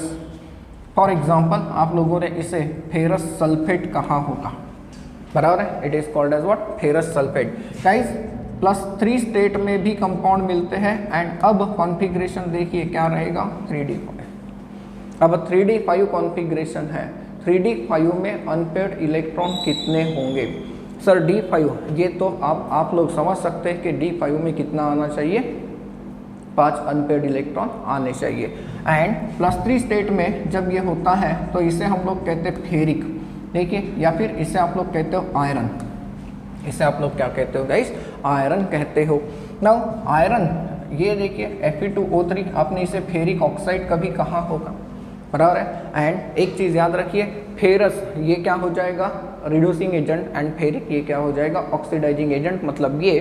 फॉर एग्जाम्पल आप लोगों ने इसे फेरस सल्फेट कहा होगा, बराबर है, it is called as what, ferrous sulphate. Guys +3 state में भी कंपाउंड मिलते हैं। एंड अब कॉन्फ़िगरेशन देखिए क्या रहेगा, 3d5। अब 3d5 कॉन्फ़िगरेशन है। 3d5 में अनपेयर्ड इलेक्ट्रॉन कितने होंगे सर, d5, ये तो आप लोग समझ सकते हैं कि d5 में कितना आना चाहिए, 5 अनपेयर्ड इलेक्ट्रॉन आने चाहिए। एंड +3 स्टेट में जब ये होता है तो इसे हम लोग कहते हैं फेरिक, देखिए, या फिर इसे आप लोग कहते हो आयरन। इसे आप लोग क्या कहते हो गाइस, आयरन कहते हो। नाउ आयरन ये देखिए Fe2O3, आपने इसे फेरिक ऑक्साइड कभी कहा होगा, बराबर है। एंड एक चीज़ याद रखिए, फेरस ये क्या हो जाएगा, रिड्यूसिंग एजेंट, एंड फेरिक ये क्या हो जाएगा, ऑक्सीडाइजिंग एजेंट। मतलब ये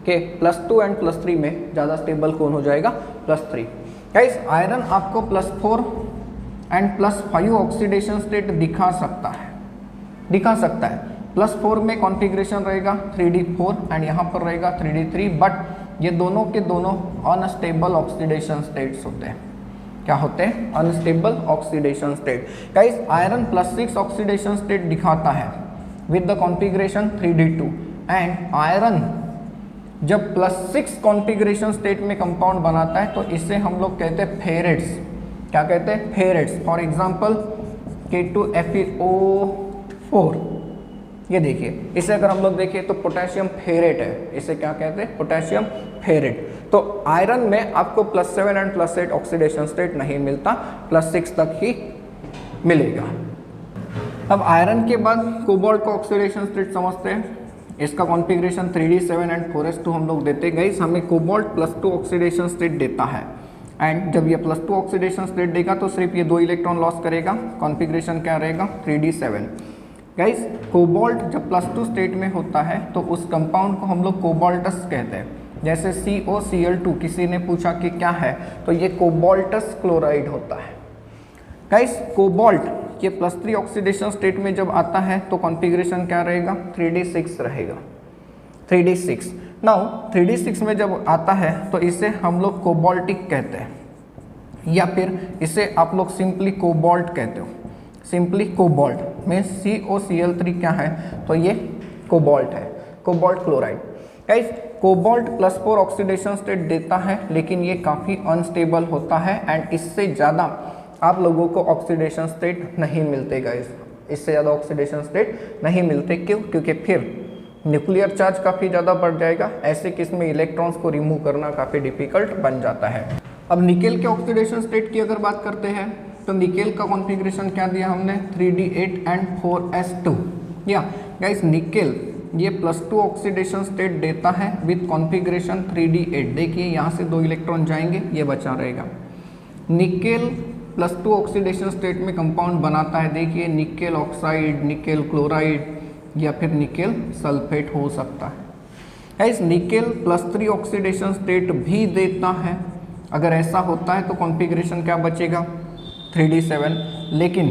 कि +2 एंड +3 में ज़्यादा स्टेबल कौन हो जाएगा, +3। गाइस आयरन आपको +4 एंड +5 ऑक्सीडेशन स्टेट दिखा सकता है, +4 में कॉन्फ़िगरेशन रहेगा 3d4 एंड यहाँ पर रहेगा 3d3, बट ये दोनों के दोनों अनस्टेबल ऑक्सीडेशन स्टेट्स होते हैं। क्या होते हैं, unstable oxidation state. Guys iron +6 oxidation state दिखाता है with the configuration 3d2 and iron जब +6 कॉन्फ़िगरेशन स्टेट में कंपाउंड बनाता है तो इसे हम लोग कहते हैं फेरेट्स। क्या कहते हैं, फेरेट्स। फॉर एग्जांपल K2FeO4, ये देखिए, इसे अगर हम लोग देखें तो पोटेशियम फेरेट है, इसे क्या कहते हैं, पोटेशियम फेरेट। तो आयरन में आपको +7 एंड +8 ऑक्सीडेशन स्टेट नहीं मिलता, +6 तक ही मिलेगा। अब आयरन के बाद कोबाल्ट का ऑक्सीडेशन स्टेट समझते हैं। इसका कॉन्फ़िगरेशन 3d7 एंड 4s2 हम लोग देते गए। हमें कोबाल्ट +2 ऑक्सीडेशन स्टेट देता है एंड जब ये +2 ऑक्सीडेशन स्टेट देगा तो सिर्फ ये 2 इलेक्ट्रॉन लॉस करेगा। कॉन्फ़िगरेशन क्या रहेगा, 3d7। गाइस कोबाल्ट जब +2 स्टेट में होता है तो उस कंपाउंड को हम लोग कोबाल्टस कहते हैं। जैसे COCl2 किसी ने पूछा कि क्या है, तो ये कोबाल्टस क्लोराइड होता है। गाइस कोबाल्ट ये +3 ऑक्सीडेशन स्टेट में जब आता है तो कॉन्फ़िगरेशन क्या रहेगा, 3d6 रहेगा, 3d6। नाउ 3d6 में जब आता है तो इसे हम लोग कोबाल्टिक कहते हैं, या फिर इसे आप लोग सिंपली कोबाल्ट कहते हो। सिंपली कोबाल्ट में COCl3 क्या है, तो ये कोबाल्ट है, cobalt chloride. Guys cobalt +4 oxidation state देता है, लेकिन ये काफ़ी अनस्टेबल होता है एंड इससे ज़्यादा आप लोगों को ऑक्सीडेशन स्टेट नहीं मिलते। गाइस इससे ज़्यादा ऑक्सीडेशन स्टेट नहीं मिलते। क्यों, क्योंकि फिर न्यूक्लियर चार्ज काफ़ी ज़्यादा बढ़ जाएगा। ऐसे केस में इलेक्ट्रॉन्स को रिमूव करना काफ़ी डिफिकल्ट बन जाता है। अब निकेल के ऑक्सीडेशन स्टेट की अगर बात करते हैं तो निकेल का कॉन्फ़िगरेशन क्या दिया हमने, 3d8 एंड 4s2। या गाइस निकेल ये +2 ऑक्सीडेशन स्टेट देता है विद कॉन्फ़िगरेशन 3d8। देखिए यहाँ से 2 इलेक्ट्रॉन जाएंगे, ये बचा रहेगा। निकेल +2 ऑक्सीडेशन स्टेट में कंपाउंड बनाता है। देखिए निकेल ऑक्साइड, निकेल क्लोराइड या फिर निकेल सल्फेट हो सकता है। गाइस निकेल +3 ऑक्सीडेशन स्टेट भी देता है। अगर ऐसा होता है तो कॉन्फ़िगरेशन क्या बचेगा, 3d7, लेकिन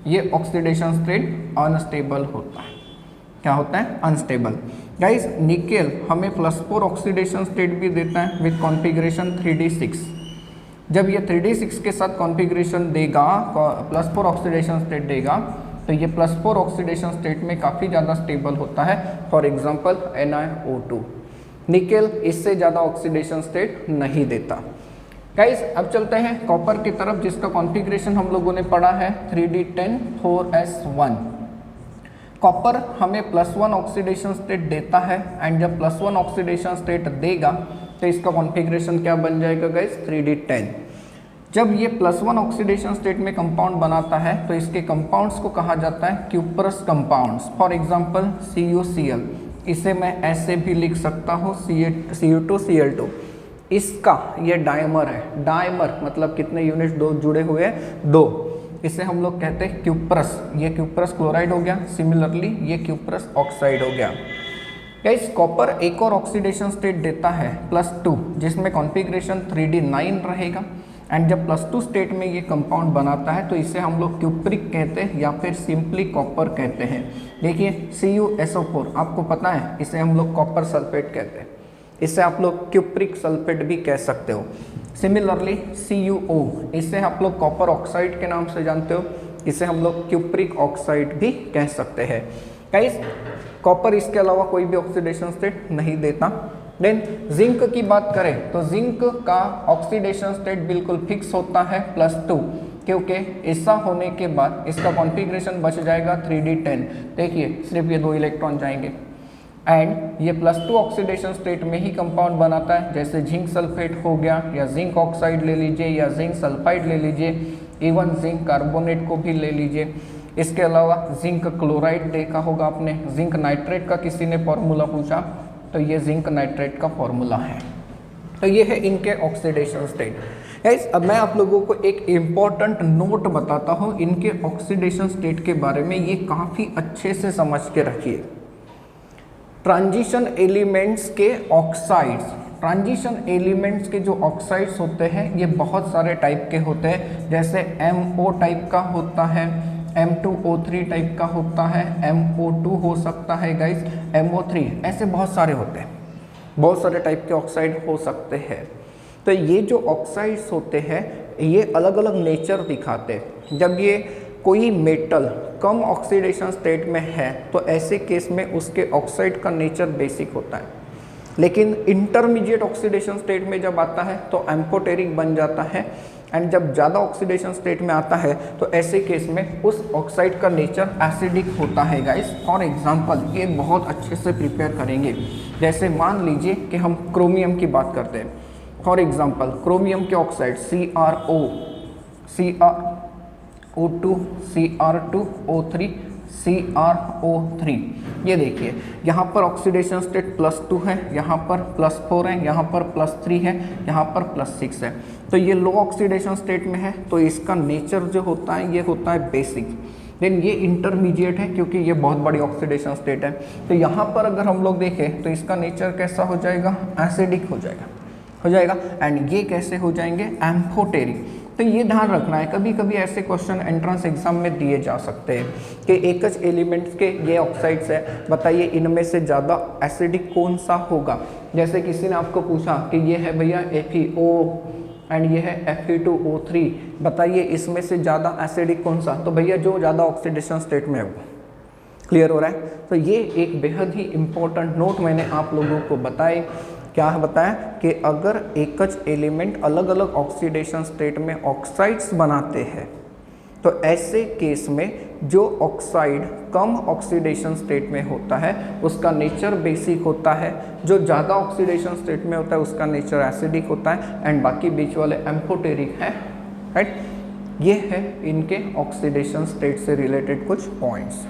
ये ऑक्सीडेशन स्टेट अनस्टेबल होता है। क्या होता है, अनस्टेबल। गाइस निकेल हमें +4 ऑक्सीडेशन स्टेट भी देता है विद कॉन्फ़िगरेशन 3d6। जब ये 3d6 के साथ कॉन्फ़िगरेशन देगा, +4 ऑक्सीडेशन स्टेट देगा, तो ये +4 ऑक्सीडेशन स्टेट में काफ़ी ज़्यादा स्टेबल होता है। For example NiO2। निकेल इससे ज़्यादा ऑक्सीडेशन स्टेट नहीं देता। गाइस अब चलते हैं कॉपर की तरफ, जिसका कॉन्फ़िगरेशन हम लोगों ने पढ़ा है 3d10 4s1। कॉपर हमें +1 ऑक्सीडेशन स्टेट देता है एंड जब +1 ऑक्सीडेशन स्टेट देगा तो इसका कॉन्फ़िगरेशन क्या बन जाएगा गाइस, 3d10। जब ये +1 ऑक्सीडेशन स्टेट में कंपाउंड बनाता है तो इसके कंपाउंड्स को कहा जाता है cuprous compounds. For example CuCl, इसे मैं ऐसे भी लिख सकता हूँ Cu2Cl2। इसका ये डायमर है, डायमर मतलब कितने यूनिट दो जुड़े हुए हैं, 2। इसे हम लोग कहते हैं क्यूपरस। ये क्यूपरस क्लोराइड हो गया, सिमिलरली ये क्यूपरस ऑक्साइड हो गया। गाइस कॉपर एक और ऑक्सीडेशन स्टेट देता है +2, जिसमें कॉन्फ़िगरेशन 3d9 रहेगा एंड जब +2 स्टेट में ये कंपाउंड बनाता है तो इसे हम लोग क्यूप्रिक कहते हैं या फिर सिंपली कॉपर कहते हैं। देखिए CuSO4 आपको पता है, इसे हम लोग कॉपर सल्फेट कहते हैं, इसे आप लोग क्यूप्रिक सल्फेट भी कह सकते हो। सिमिलरली CuO, इसे आप लोग कॉपर ऑक्साइड के नाम से जानते हो, इसे हम लोग क्यूप्रिक ऑक्साइड भी कह सकते हैं। गाइस कॉपर इसके अलावा कोई भी ऑक्सीडेशन स्टेट नहीं देता। देन जिंक की बात करें तो जिंक का ऑक्सीडेशन स्टेट बिल्कुल फिक्स होता है +2, क्योंकि ऐसा होने के बाद इसका कॉन्फ़िगरेशन बच जाएगा 3d10। देखिए सिर्फ ये 2 इलेक्ट्रॉन जाएंगे एंड ये +2 ऑक्सीडेशन स्टेट में ही कंपाउंड बनाता है। जैसे जिंक सल्फेट हो गया या जिंक ऑक्साइड ले लीजिए या जिंक सल्फाइड ले लीजिए, इवन जिंक कार्बोनेट को भी ले लीजिए। इसके अलावा जिंक क्लोराइड देखा होगा आपने, जिंक नाइट्रेट का किसी ने फॉर्मूला पूछा तो ये जिंक नाइट्रेट का फॉर्मूला है। तो ये है इनके ऑक्सीडेशन स्टेट। गाइस अब मैं आप लोगों को एक इम्पॉर्टेंट नोट बताता हूँ इनके ऑक्सीडेशन स्टेट के बारे में, ये काफ़ी अच्छे से समझ के रखिए। ट्रांजिशन एलिमेंट्स के ऑक्साइड्स, ट्रांजिशन एलिमेंट्स के जो ऑक्साइड्स होते हैं ये बहुत सारे टाइप के होते हैं। जैसे MO टाइप का होता है, M2O3 टाइप का होता है, MO2 हो सकता है गाइस, MO3, ऐसे बहुत सारे होते हैं, बहुत सारे टाइप के ऑक्साइड हो सकते हैं। तो ये जो ऑक्साइड्स होते हैं ये अलग अलग नेचर दिखाते हैं। जब ये कोई मेटल कम ऑक्सीडेशन स्टेट में है तो ऐसे केस में उसके ऑक्साइड का नेचर बेसिक होता है, लेकिन इंटरमीडिएट ऑक्सीडेशन स्टेट में जब आता है तो एम्फोटेरिक बन जाता है। एंड जब ज़्यादा ऑक्सीडेशन स्टेट में आता है तो ऐसे केस में उस ऑक्साइड का नेचर एसिडिक होता है गाइस। फॉर एग्जांपल ये बहुत अच्छे से प्रिपेयर करेंगे, जैसे मान लीजिए कि हम क्रोमियम की बात करते हैं। फॉर एग्जांपल क्रोमियम के ऑक्साइड CrO2, Cr2O3, CrO3, ये देखिए यहाँ पर ऑक्सीडेशन स्टेट +2 है, यहाँ पर +4 है, यहाँ पर +3 है, यहाँ पर +6 है। तो ये लो ऑक्सीडेशन स्टेट में है तो इसका नेचर जो होता है ये होता है बेसिक। देन ये इंटरमीडिएट है क्योंकि ये बहुत बड़ी ऑक्सीडेशन स्टेट है। तो यहाँ पर अगर हम लोग देखें तो इसका नेचर कैसा हो जाएगा, एसिडिक हो जाएगा। एंड ये कैसे हो जाएंगे, एम्फोटेरिक। तो ये ध्यान रखना है, कभी कभी ऐसे क्वेश्चन एंट्रेंस एग्जाम में दिए जा सकते हैं कि एक च एलिमेंट्स के ये ऑक्साइड्स है, बताइए इनमें से ज़्यादा एसिडिक कौन सा होगा। जैसे किसी ने आपको पूछा कि ये है भैया FeO एंड ये है Fe2O3, बताइए इसमें से ज़्यादा एसिडिक कौन सा, तो भैया जो ज़्यादा ऑक्सीडेशन स्टेट में है वो। क्लियर हो रहा है। तो ये एक बेहद ही इम्पोर्टेंट नोट मैंने आप लोगों को बताए। क्या बताया कि अगर एकच एलिमेंट अलग अलग ऑक्सीडेशन स्टेट में ऑक्साइड्स बनाते हैं तो ऐसे केस में जो ऑक्साइड कम ऑक्सीडेशन स्टेट में होता है उसका नेचर बेसिक होता है, जो ज़्यादा ऑक्सीडेशन स्टेट में होता है उसका नेचर एसिडिक होता है, एंड बाकी बीच वाले एम्फोटेरिक है। राइट, ये है इनके ऑक्सीडेशन स्टेट से रिलेटेड कुछ पॉइंट्स।